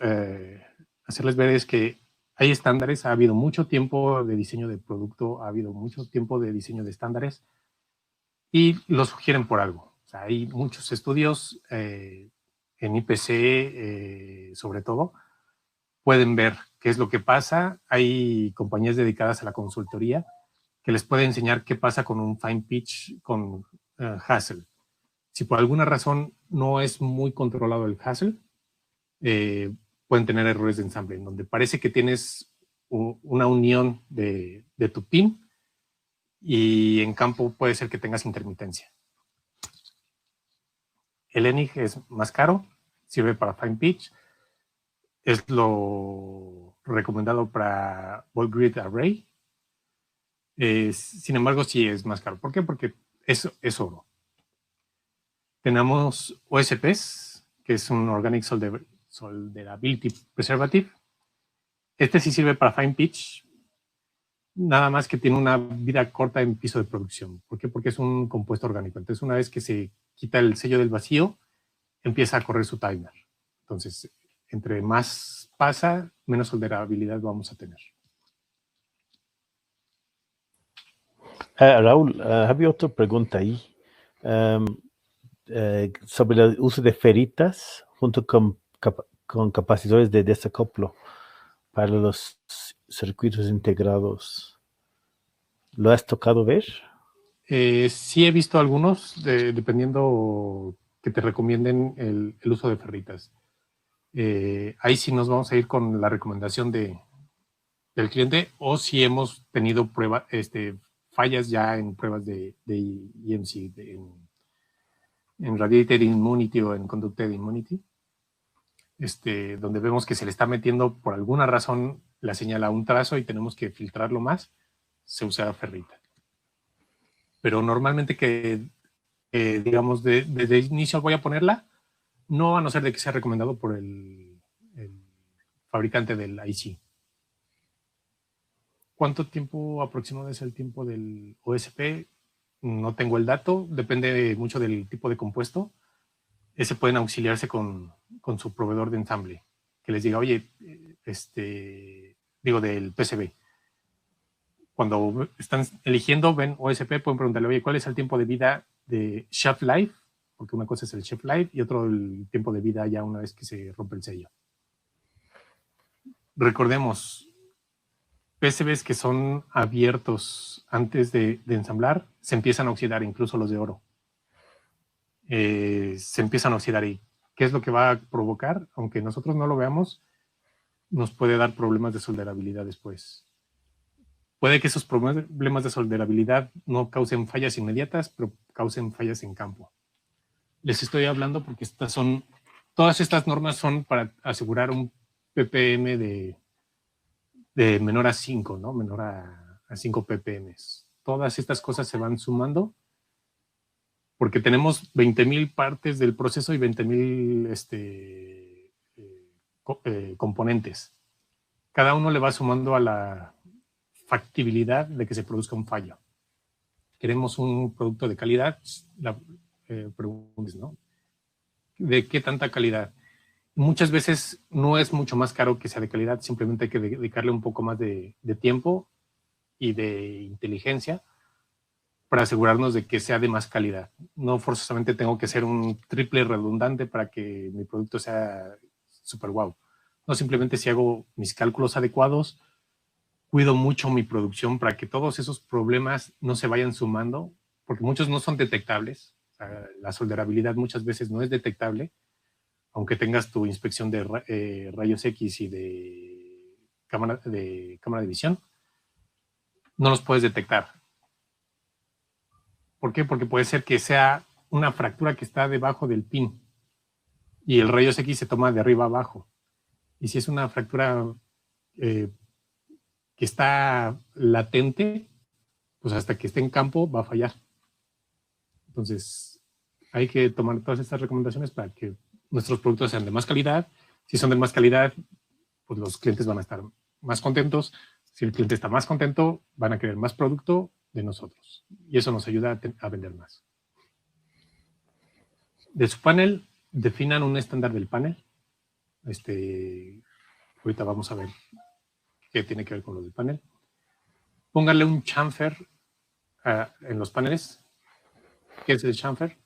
hacerles ver es que hay estándares, ha habido mucho tiempo de diseño de producto, ha habido mucho tiempo de diseño de estándares y lo sugieren por algo. O sea, hay muchos estudios en IPC, sobre todo, pueden ver qué es lo que pasa. Hay compañías dedicadas a la consultoría que les puede enseñar qué pasa con un fine pitch con Hassel. Si por alguna razón no es muy controlado el Hassel, pueden tener errores de ensamble, en donde parece que tienes una unión de tu pin y en campo puede ser que tengas intermitencia. El ENIG es más caro, sirve para fine pitch, es lo recomendado para Ball Grid Array. Sin embargo, sí es más caro. ¿Por qué? Porque es oro. Tenemos OSPs, que es un Organic Solderability Preservative. Este sí sirve para fine pitch, nada más que tiene una vida corta en piso de producción. ¿Por qué? Porque es un compuesto orgánico. Entonces, una vez que se quita el sello del vacío, empieza a correr su timer. Entonces, entre más pasa, menos solderabilidad vamos a tener.
Raúl, había otra pregunta ahí sobre el uso de feritas junto con capacitores de desacoplo para los circuitos integrados. ¿Lo has tocado ver?
Sí he visto algunos, dependiendo que te recomienden el uso de ferritas. Ahí sí nos vamos a ir con la recomendación del cliente, o si hemos tenido fallas ya en pruebas de EMC, en Radiated Immunity o en Conducted Immunity, donde vemos que se le está metiendo por alguna razón la señal a un trazo y tenemos que filtrarlo más, se usa ferrita. Pero normalmente digamos, desde el inicio voy a ponerla, no a no ser de que sea recomendado por el fabricante del IC. ¿Cuánto tiempo aproximado es el tiempo del OSP? No tengo el dato, depende mucho del tipo de compuesto. Ese pueden auxiliarse con su proveedor de ensamble, que les diga, oye, del PCB. Cuando están eligiendo, ven OSP, pueden preguntarle, oye, ¿cuál es el tiempo de vida de shelf life? Porque una cosa es el shelf life y otro el tiempo de vida ya una vez que se rompe el sello. Recordemos, PCBs que son abiertos antes de ensamblar se empiezan a oxidar, incluso los de oro. Se empiezan a oxidar y ¿qué es lo que va a provocar? Aunque nosotros no lo veamos, nos puede dar problemas de solderabilidad después. Puede que esos problemas de solderabilidad no causen fallas inmediatas, pero causen fallas en campo. Les estoy hablando porque todas estas normas son para asegurar un ppm de menor a 5, ¿no? Menor a 5 ppm. Todas estas cosas se van sumando porque tenemos 20,000 partes del proceso y 20,000 componentes. Cada uno le va sumando a la factibilidad de que se produzca un fallo. Queremos un producto de calidad, la pregunta es, ¿no? ¿De qué tanta calidad? Muchas veces no es mucho más caro que sea de calidad, simplemente hay que dedicarle un poco más de tiempo y de inteligencia para asegurarnos de que sea de más calidad. No forzosamente tengo que ser un triple redundante para que mi producto sea súper guau. No, simplemente si hago mis cálculos adecuados, cuido mucho mi producción para que todos esos problemas no se vayan sumando, porque muchos no son detectables. O sea, la solderabilidad muchas veces no es detectable, aunque tengas tu inspección de rayos X y de cámara de visión, no los puedes detectar. ¿Por qué? Porque puede ser que sea una fractura que está debajo del pin y el rayos X se toma de arriba a abajo. Y si es una fractura que está latente, pues hasta que esté en campo va a fallar. Entonces, hay que tomar todas estas recomendaciones para que nuestros productos sean de más calidad. Si son de más calidad, pues los clientes van a estar más contentos. Si el cliente está más contento, van a querer más producto de nosotros. Y eso nos ayuda a vender más. De su panel, definan un estándar del panel. Ahorita vamos a ver qué tiene que ver con lo del panel. Pónganle un chamfer en los paneles. ¿Qué es el chamfer?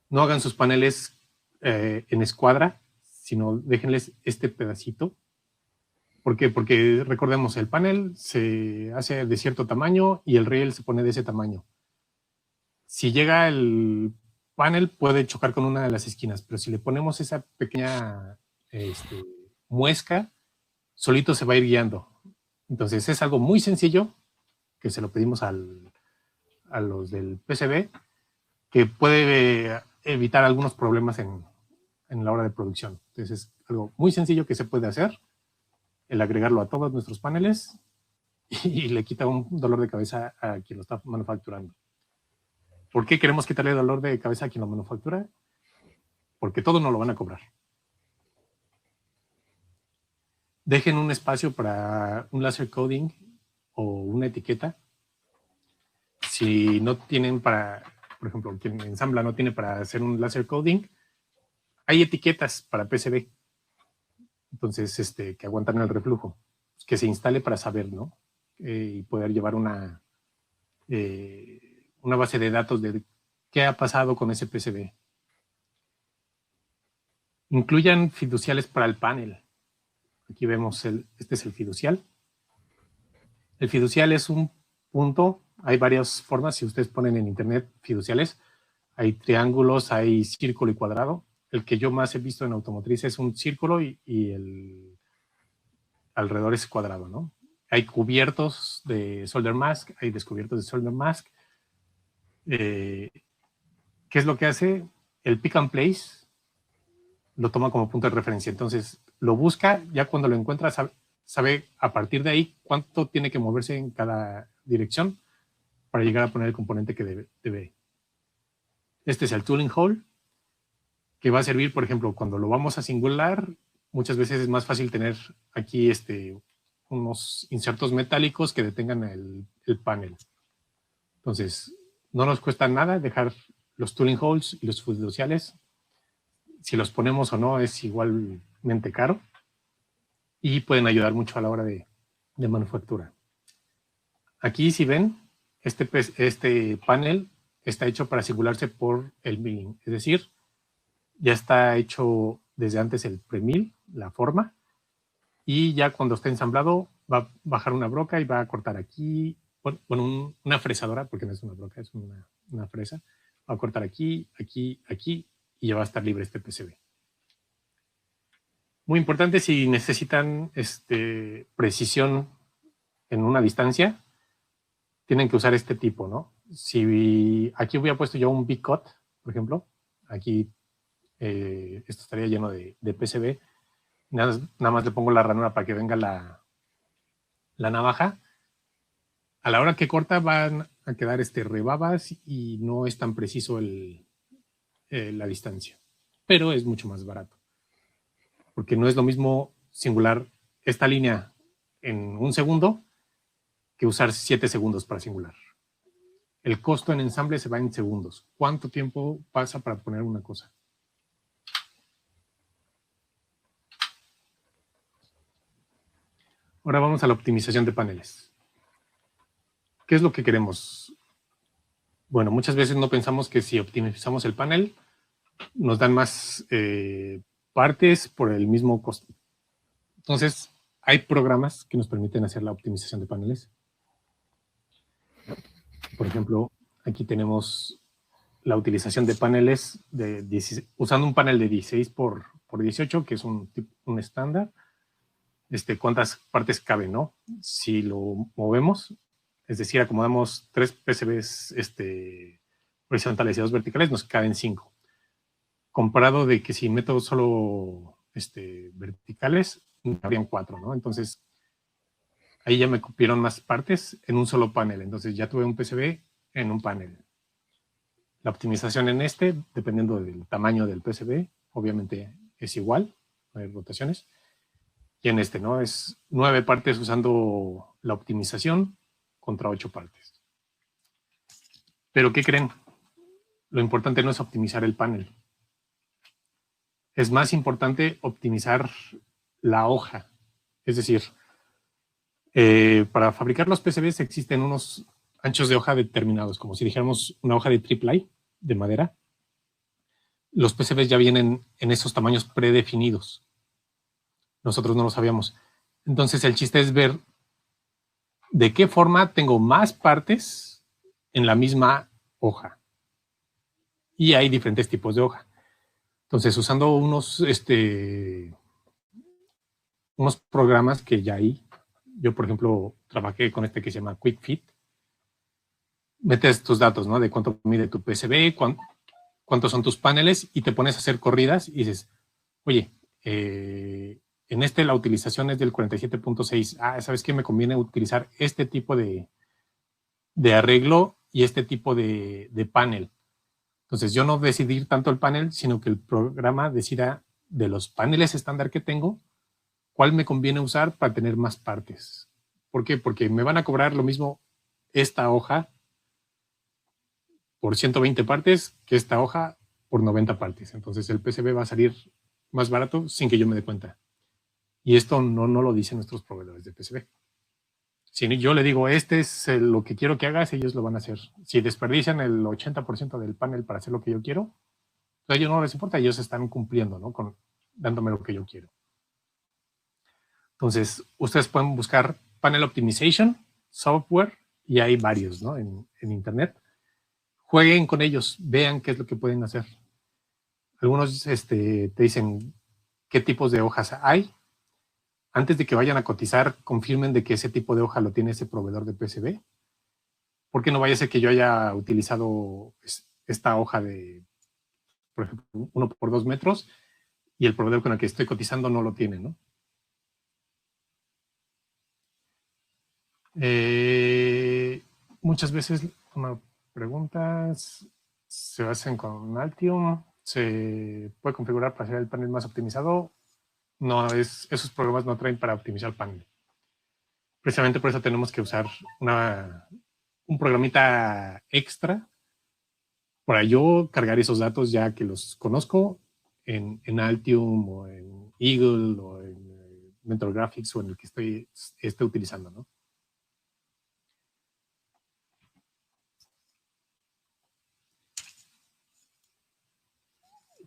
No hagan sus paneles en escuadra, sino déjenles este pedacito. ¿Por qué? Porque recordemos, el panel se hace de cierto tamaño y el riel se pone de ese tamaño. Si llega el panel, puede chocar con una de las esquinas, pero si le ponemos esa pequeña muesca, solito se va a ir guiando. Entonces es algo muy sencillo, que se lo pedimos a los del PCB, que puede evitar algunos problemas en la hora de producción. Entonces es algo muy sencillo que se puede hacer, el agregarlo a todos nuestros paneles y le quita un dolor de cabeza a quien lo está manufacturando. ¿Por qué queremos quitarle dolor de cabeza a quien lo manufactura? Porque todo no lo van a cobrar. Dejen un espacio para un laser coding o una etiqueta. Si no tienen por ejemplo, quien ensambla no tiene para hacer un laser coding, hay etiquetas para PCB. Entonces, que aguantan el reflujo, que se instale para saber, ¿no? Y poder llevar una base de datos de qué ha pasado con ese PCB. Incluyan fiduciales para el panel. Aquí vemos, este es el fiducial. El fiducial es un punto, hay varias formas, si ustedes ponen en internet fiduciales, hay triángulos, hay círculo y cuadrado. El que yo más he visto en automotriz es un círculo y el alrededor es cuadrado, ¿no? Hay cubiertos de solder mask, hay descubiertos de solder mask. ¿Qué es lo que hace? El pick and place lo toma como punto de referencia. Entonces, lo busca, ya cuando lo encuentra, sabe a partir de ahí cuánto tiene que moverse en cada dirección para llegar a poner el componente que debe. Este es el tooling hole, que va a servir, por ejemplo, cuando lo vamos a singular, muchas veces es más fácil tener aquí unos insertos metálicos que detengan el panel. Entonces, no nos cuesta nada dejar los tooling holes y los fiduciales. Si los ponemos o no es igualmente caro y pueden ayudar mucho a la hora de manufactura. Aquí, si ven, este panel está hecho para singularse por el milling, es decir, ya está hecho desde antes el pre-mill, la forma, y ya cuando esté ensamblado va a bajar una broca y va a cortar aquí, bueno, una fresadora, porque no es una broca, es una fresa, va a cortar aquí, aquí, aquí, y ya va a estar libre este PCB. Muy importante si necesitan precisión en una distancia, tienen que usar este tipo, ¿no? Si aquí hubiera puesto yo un big cut, por ejemplo, aquí esto estaría lleno de PCB, nada más le pongo la ranura para que venga la navaja. A la hora que corta van a quedar rebabas y no es tan preciso la distancia, pero es mucho más barato, porque no es lo mismo singular esta línea en 1 segundo que usar 7 segundos para singular. El costo en ensamble se va en segundos. ¿Cuánto tiempo pasa para poner una cosa? Ahora vamos a la optimización de paneles. ¿Qué es lo que queremos? Bueno, muchas veces no pensamos que si optimizamos el panel, nos dan más partes por el mismo costo. Entonces, hay programas que nos permiten hacer la optimización de paneles. Por ejemplo, aquí tenemos la utilización de paneles usando un panel de 16 por 18, que es un estándar. Cuántas partes caben, ¿no? Si lo movemos, es decir, acomodamos 3 PCBs horizontales y 2 verticales, nos caben 5. Comparado de que si meto solo verticales, habrían 4, ¿no? Entonces, ahí ya me cupieron más partes en un solo panel. Entonces, ya tuve un PCB en un panel. La optimización en dependiendo del tamaño del PCB, obviamente es igual, no hay rotaciones. Y en ¿no? Es 9 partes usando la optimización contra 8 partes. Pero, ¿qué creen? Lo importante no es optimizar el panel. Es más importante optimizar la hoja. Es decir, para fabricar los PCBs existen unos anchos de hoja determinados, como si dijéramos una hoja de triple de madera. Los PCBs ya vienen en esos tamaños predefinidos. Nosotros no lo sabíamos. Entonces, el chiste es ver de qué forma tengo más partes en la misma hoja. Y hay diferentes tipos de hoja. Entonces, usando unos programas que ya hay, yo, por ejemplo, trabajé con que se llama Quick Fit. Metes tus datos, ¿no? De cuánto mide tu PCB, cuántos son tus paneles, y te pones a hacer corridas y dices, oye, en la utilización es del 47.6. ¿Sabes qué? Me conviene utilizar este tipo de arreglo y este tipo de panel. Entonces, yo no decidir tanto el panel, sino que el programa decida de los paneles estándar que tengo, cuál me conviene usar para tener más partes. ¿Por qué? Porque me van a cobrar lo mismo esta hoja por 120 partes que esta hoja por 90 partes. Entonces, el PCB va a salir más barato sin que yo me dé cuenta. Y esto no lo dicen nuestros proveedores de PCB. Si yo le digo, este es lo que quiero que hagas, ellos lo van a hacer. Si desperdician el 80% del panel para hacer lo que yo quiero, a ellos no les importa, ellos están cumpliendo, ¿no? Dándome lo que yo quiero. Entonces, ustedes pueden buscar Panel Optimization, software, y hay varios, ¿no? En Internet. Jueguen con ellos, vean qué es lo que pueden hacer. Algunos te dicen qué tipos de hojas hay. Antes de que vayan a cotizar, confirmen de que ese tipo de hoja lo tiene ese proveedor de PCB. Porque no vaya a ser que yo haya utilizado esta hoja de, por ejemplo, 1 por 2 metros y el proveedor con el que estoy cotizando no lo tiene, ¿no? Muchas veces preguntas se hacen con Altium. ¿Se puede configurar para hacer el panel más optimizado? No, esos programas no traen para optimizar el panel. Precisamente por eso tenemos que usar un programita extra para yo cargar esos datos ya que los conozco en Altium o en Eagle o en Mentor Graphics o en el que esté utilizando, ¿no?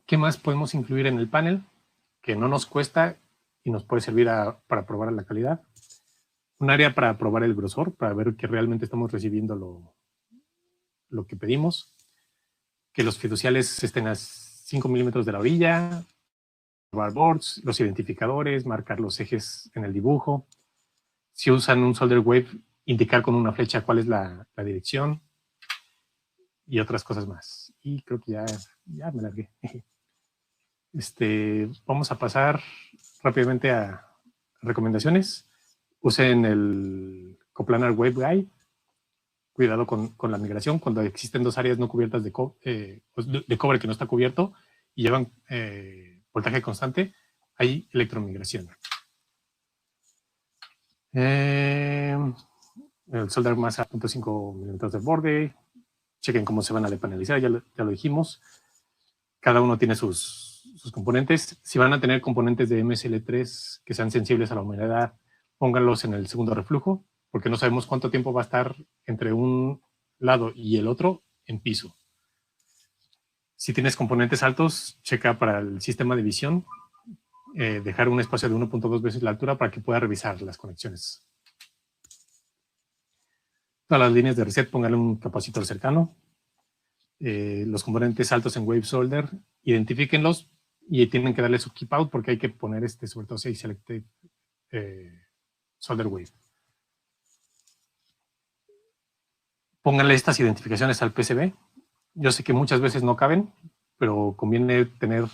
¿Qué más podemos incluir en el panel que no nos cuesta y nos puede servir para probar la calidad? Un área para probar el grosor, para ver que realmente estamos recibiendo lo que pedimos. Que los fiduciales estén a 5 milímetros de la orilla. Probar boards, los identificadores, marcar los ejes en el dibujo. Si usan un solder wave, indicar con una flecha cuál es la dirección. Y otras cosas más. Y creo que ya me largué. Vamos a pasar rápidamente a recomendaciones. Usen el Coplanar Wave Guide. Cuidado con la migración. Cuando existen dos áreas no cubiertas de cobre que no está cubierto y llevan voltaje constante, hay electromigración. El solder más a 0.5 milímetros de borde. Chequen cómo se van a depanelizar, ya lo dijimos. Cada uno tiene sus componentes. Si van a tener componentes de MSL3 que sean sensibles a la humedad, pónganlos en el segundo reflujo, porque no sabemos cuánto tiempo va a estar entre un lado y el otro en piso. Si tienes componentes altos, checa para el sistema de visión, dejar un espacio de 1.2 veces la altura para que pueda revisar las conexiones. Todas las líneas de reset, pónganle un capacitor cercano. Los componentes altos en Wave Solder, identifíquenlos y tienen que darle su keep out porque hay que poner sobre todo 6 Selected Solder Wave. Pónganle estas identificaciones al PCB. Yo sé que muchas veces no caben, pero conviene tener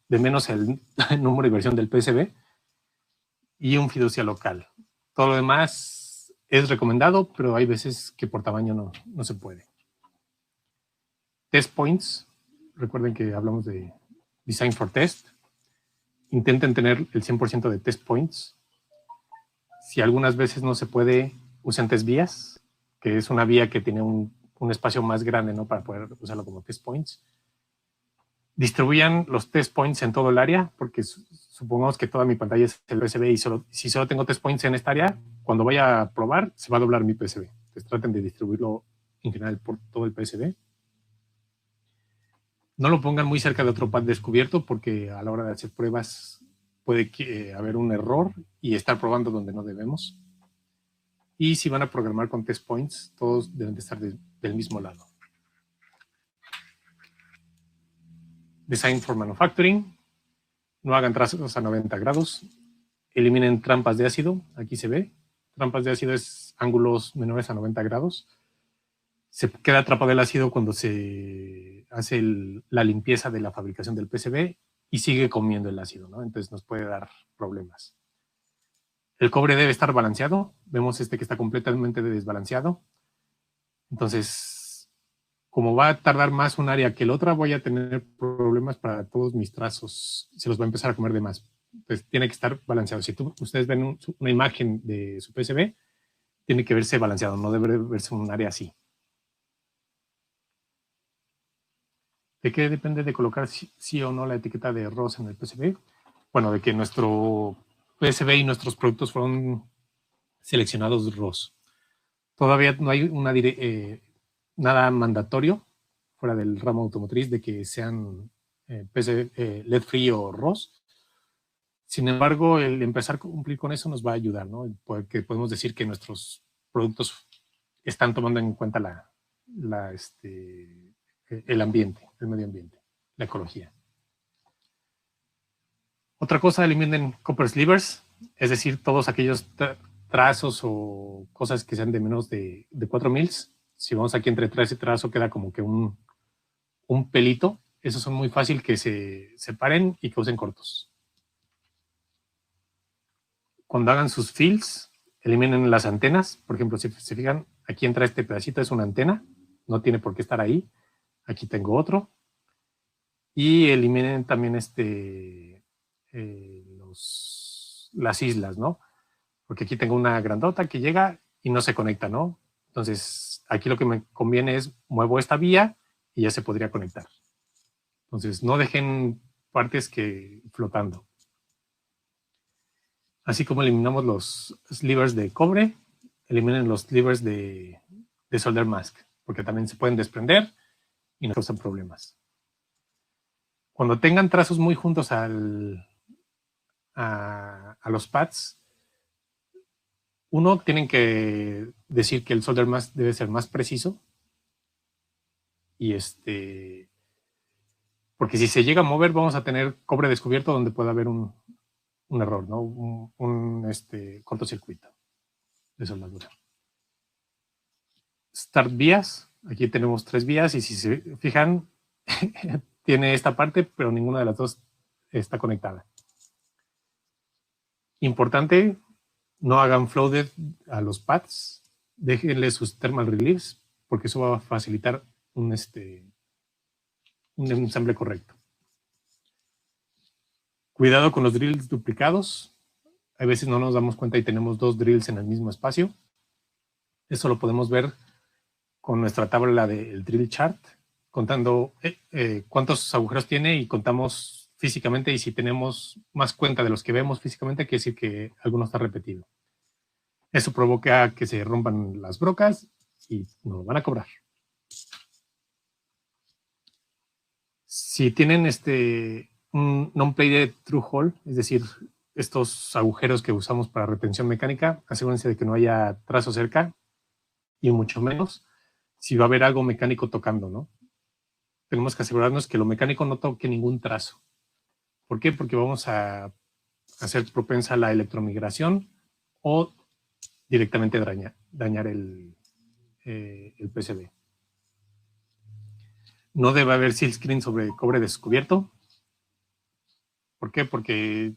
de menos el número y versión del PCB y un fiducia local. Todo lo demás es recomendado, pero hay veces que por tamaño no se puede. Test points. Recuerden que hablamos de Design for Test. Intenten tener el 100% de test points. Si algunas veces no se puede, usen test vías, que es una vía que tiene un espacio más grande, ¿no? Para poder usarlo como test points. Distribuyan los test points en todo el área, porque supongamos que toda mi pantalla es el PCB y si solo tengo test points en esta área, cuando vaya a probar, se va a doblar mi PCB. Entonces traten de distribuirlo en general por todo el PCB. No lo pongan muy cerca de otro pad descubierto porque a la hora de hacer pruebas puede haber un error y estar probando donde no debemos. Y si van a programar con test points, todos deben de estar del mismo lado. Design for Manufacturing. No hagan trazos a 90 grados. Eliminen trampas de ácido. Aquí se ve. Trampas de ácido es ángulos menores a 90 grados. Se queda atrapado el ácido cuando se hace la limpieza de la fabricación del PCB y sigue comiendo el ácido, ¿no? Entonces nos puede dar problemas. El cobre debe estar balanceado. Vemos que está completamente desbalanceado. Entonces, como va a tardar más un área que el otra, voy a tener problemas para todos mis trazos. Se los va a empezar a comer de más. Entonces, tiene que estar balanceado. Si ustedes ven una imagen de su PCB, tiene que verse balanceado. No debe verse un área así. ¿De qué depende de colocar sí o no la etiqueta de ROS en el PCB? Bueno, de que nuestro PCB y nuestros productos fueron seleccionados ROS. Todavía no hay nada mandatorio fuera del ramo automotriz de que sean LED free o ROS. Sin embargo, el empezar a cumplir con eso nos va a ayudar, ¿no? Porque podemos decir que nuestros productos están tomando en cuenta el ambiente, el medio ambiente, la ecología. Otra cosa, eliminen copper slivers, es decir, todos aquellos trazos o cosas que sean de menos de 4 mils. Si vamos aquí entre trazo y trazo, queda como que un pelito. Esos son muy fácil que se separen y causen cortos. Cuando hagan sus fills, eliminen las antenas. Por ejemplo, si se fijan, aquí entra este pedacito, es una antena. No tiene por qué estar ahí. Aquí tengo otro. Y eliminen también las islas, ¿no? Porque aquí tengo una grandota que llega y no se conecta, ¿no? Entonces, aquí lo que me conviene es muevo esta vía y ya se podría conectar. Entonces, no dejen partes flotando. Así como eliminamos los slivers de cobre, eliminen los slivers de solder mask, porque también se pueden desprender y nos causan problemas. Cuando tengan trazos muy juntos a los pads, tienen que decir que el solder mask debe ser más preciso. Y porque si se llega a mover, vamos a tener cobre descubierto donde puede haber un error, ¿no? Un cortocircuito de soldadura. Start vías. Aquí tenemos 3 vías y si se fijan, tiene esta parte, pero ninguna de las dos está conectada. Importante, no hagan flooded a los pads. Déjenle sus thermal reliefs, porque eso va a facilitar un ensamble correcto. Cuidado con los drills duplicados. A veces no nos damos cuenta y tenemos 2 drills en el mismo espacio. Eso lo podemos ver con nuestra tabla del drill chart, contando cuántos agujeros tiene y contamos físicamente, y si tenemos más cuenta de los que vemos físicamente, quiere decir que alguno está repetido. Eso provoca que se rompan las brocas y nos lo van a cobrar. Si tienen un non-plated through hole, es decir, estos agujeros que usamos para retención mecánica, asegúrense de que no haya trazo cerca y mucho menos si va a haber algo mecánico tocando, ¿no? Tenemos que asegurarnos que lo mecánico no toque ningún trazo. ¿Por qué? Porque vamos a hacer propensa la electromigración o directamente dañar el PCB. No debe haber silkscreen sobre cobre descubierto. ¿Por qué? Porque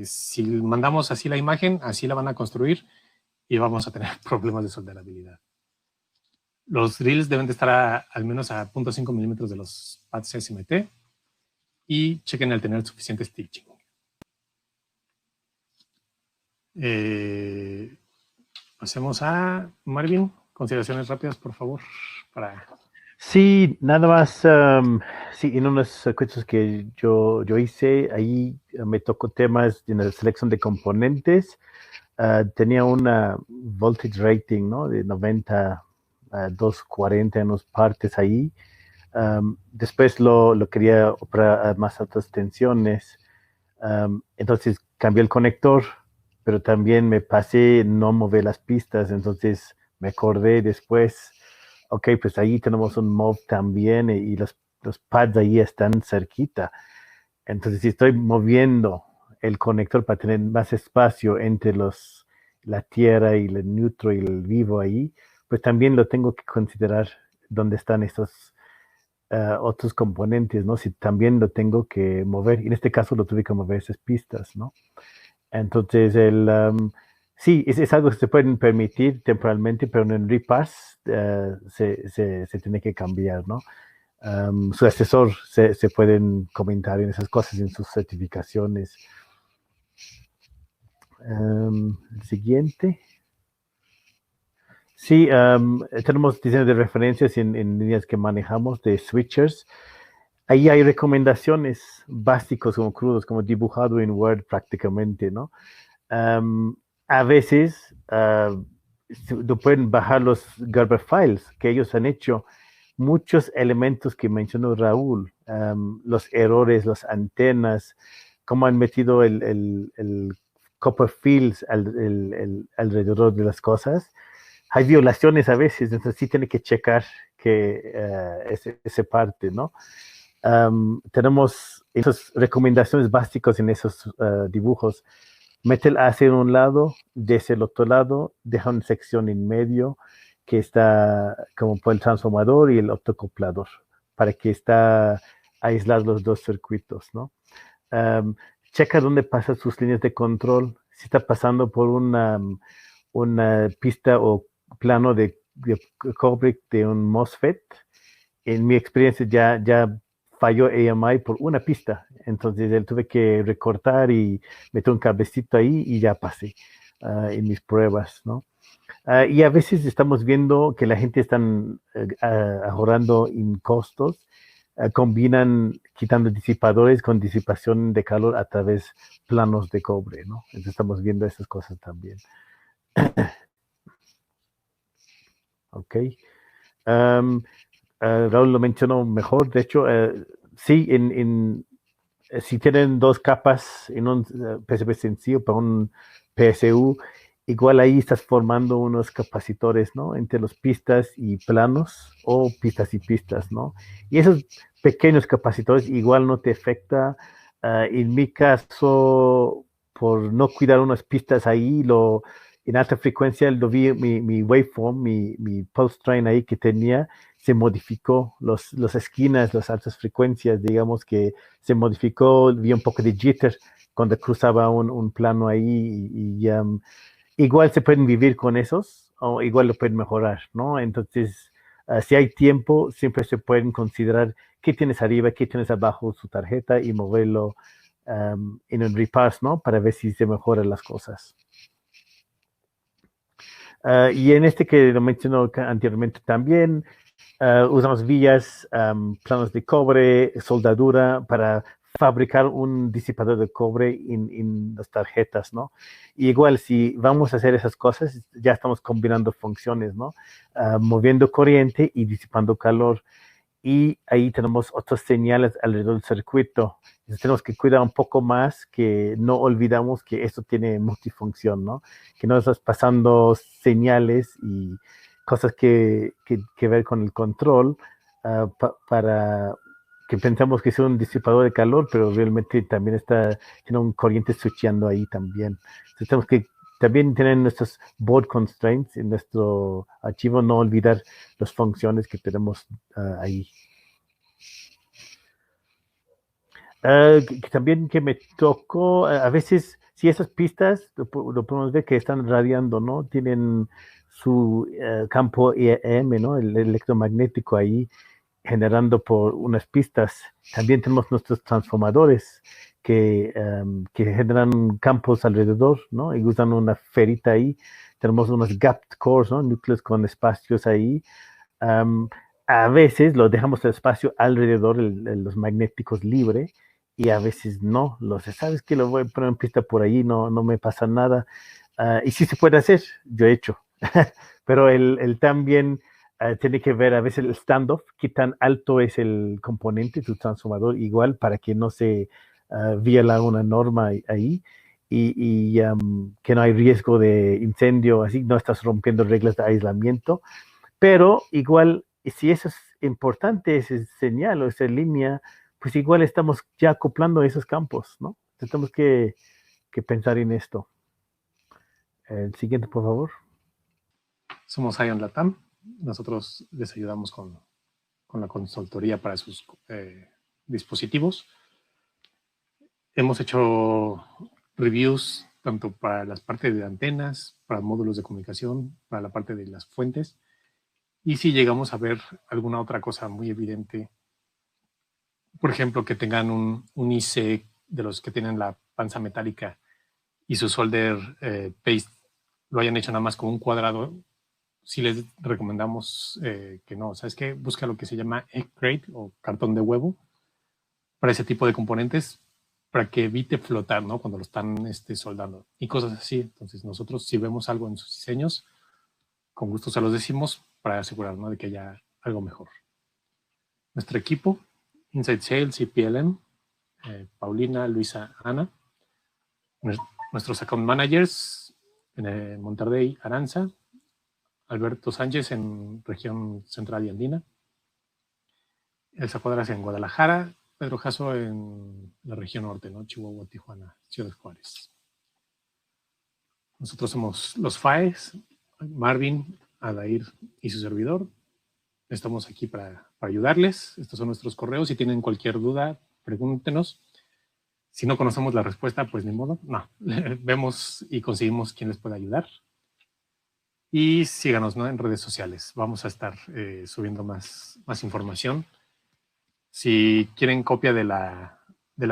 si mandamos así la imagen, así la van a construir y vamos a tener problemas de solderabilidad. Los drills deben de estar al menos a 0.5 milímetros de los pads SMT y chequen al tener suficiente stitching. Pasemos a Marvin. Consideraciones rápidas, por favor, para...
Sí, nada más, sí, en unos circuitos que yo hice, ahí me tocó temas de la selección de componentes. Tenía una voltage rating, ¿no? De 90 a 240 en las partes ahí. Después lo quería operar a más altas tensiones. Entonces cambié el conector, pero también me pasé, no mover las pistas. Entonces me acordé después, ok, pues ahí tenemos un MOV también y los pads ahí están cerquita. Entonces si estoy moviendo el conector para tener más espacio entre la tierra y el neutro y el vivo ahí, pues también lo tengo que considerar dónde están estos otros componentes, ¿no? Si también lo tengo que mover, y en este caso lo tuve que mover esas pistas, ¿no? Entonces, sí, es algo que se pueden permitir temporalmente, pero en el repass se tiene que cambiar, ¿no? Su asesor se pueden comentar en esas cosas en sus certificaciones. El siguiente. Sí, tenemos diseño de referencias en líneas que manejamos de switchers. ahí hay recomendaciones básicos como crudos, como dibujado en Word prácticamente, ¿no? Um, a veces lo pueden bajar los Gerber files que ellos han hecho. Muchos elementos que mencionó Raúl, los errores, las antenas, cómo han metido el copper fields alrededor de las cosas. Hay violaciones a veces, entonces sí tiene que checar que ese parte, ¿no? Tenemos esas recomendaciones básicas en esos dibujos. Mete el AC en un lado, desde el otro lado, deja una sección en medio que está como por el transformador y el optocoplador, para que está aislar los dos circuitos, ¿no? Um, Checa dónde pasan sus líneas de control, si está pasando por una pista o plano de cobre de un MOSFET. En mi experiencia ya falló AMI por una pista, entonces él tuve que recortar y meter un cablecito ahí y ya pasé en mis pruebas, ¿no? Y a veces estamos viendo que la gente está ahorrando en costos, combinan quitando disipadores con disipación de calor a través planos de cobre, ¿no? Entonces estamos viendo esas cosas también. Ok. Um, Raúl lo mencionó mejor, de hecho, sí, si tienen dos capas en un PCB sencillo para un PSU, igual ahí estás formando unos capacitores, ¿no? Entre los pistas y planos o pistas y pistas, ¿no? Y esos pequeños capacitores igual no te afecta. En mi caso, por no cuidar unas pistas ahí, en alta frecuencia lo vi, mi waveform, mi pulse train ahí que tenía, se modificó, las esquinas, las altas frecuencias, digamos que se modificó, vi un poco de jitter cuando cruzaba un plano ahí igual se pueden vivir con esos o igual lo pueden mejorar, ¿no? Entonces, si hay tiempo, siempre se pueden considerar qué tienes arriba, qué tienes abajo su tarjeta y moverlo en un repass, ¿no? Para ver si se mejoran las cosas. Y en este que lo mencionó anteriormente también, usamos vías, planos de cobre, soldadura para fabricar un disipador de cobre en las tarjetas, ¿no? Y igual, si vamos a hacer esas cosas, ya estamos combinando funciones, ¿no? Moviendo corriente y disipando calor. Y ahí tenemos otras señales alrededor del circuito. Entonces tenemos que cuidar un poco más, que no olvidamos que esto tiene multifunción, ¿no? Que no estás pasando señales y cosas que ver con el control para que pensamos que es un disipador de calor, pero realmente también tiene un corriente switchando ahí también. Entonces tenemos que también tener nuestros board constraints en nuestro archivo, no olvidar las funciones que tenemos ahí. También que me tocó, a veces, si esas pistas, lo podemos ver que están radiando, ¿no? Tienen su campo EM, ¿no? El electromagnético ahí generando por unas pistas. También tenemos nuestros transformadores que generan campos alrededor, ¿no? Y usan una ferita ahí. Tenemos unos gapped cores, ¿no? Núcleos con espacios ahí. Um, a veces lo dejamos el espacio alrededor de los magnéticos libre y a veces no. Sabes que lo voy a poner en pista por ahí, no me pasa nada. Y sí se puede hacer, yo he hecho. Pero el también tiene que ver a veces el standoff, qué tan alto es el componente, tu transformador, igual para que no se viola una norma ahí y que no hay riesgo de incendio, así no estás rompiendo reglas de aislamiento. Pero igual, si eso es importante, ese señal o esa línea, pues igual estamos ya acoplando esos campos, ¿no? Tenemos que pensar en esto. El siguiente, por favor.
Somos Ion Latam. Nosotros les ayudamos con la consultoría para sus dispositivos. Hemos hecho reviews tanto para las partes de antenas, para módulos de comunicación, para la parte de las fuentes. Y si llegamos a ver alguna otra cosa muy evidente, por ejemplo, que tengan un IC de los que tienen la panza metálica y su solder paste lo hayan hecho nada más con un cuadrado, sí les recomendamos que no. ¿Sabes qué? Busca lo que se llama egg crate o cartón de huevo para ese tipo de componentes, para que evite flotar, ¿no? Cuando lo están soldando y cosas así. Entonces nosotros si vemos algo en sus diseños, con gusto se los decimos para asegurarnos, ¿no?, de que haya algo mejor. Nuestro equipo, Inside Sales y PLM, Paulina, Luisa, Ana. Nuestros account managers, en Monterrey, Aranza, Alberto Sánchez en región central y andina, Elsa Cuadras en Guadalajara, Pedro Jasso en la región norte, ¿no? Chihuahua, Tijuana, Ciudad Juárez. Nosotros somos los FAES, Marvin, Adair y su servidor. Estamos aquí para ayudarles. Estos son nuestros correos. Si tienen cualquier duda, pregúntenos. Si no conocemos la respuesta, pues ni modo. No, vemos y conseguimos quién les puede ayudar. Y síganos, ¿no?, en redes sociales. Vamos a estar subiendo más información. Si quieren copia de la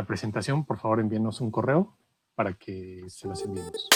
presentación, por favor envíenos un correo para que se las enviemos.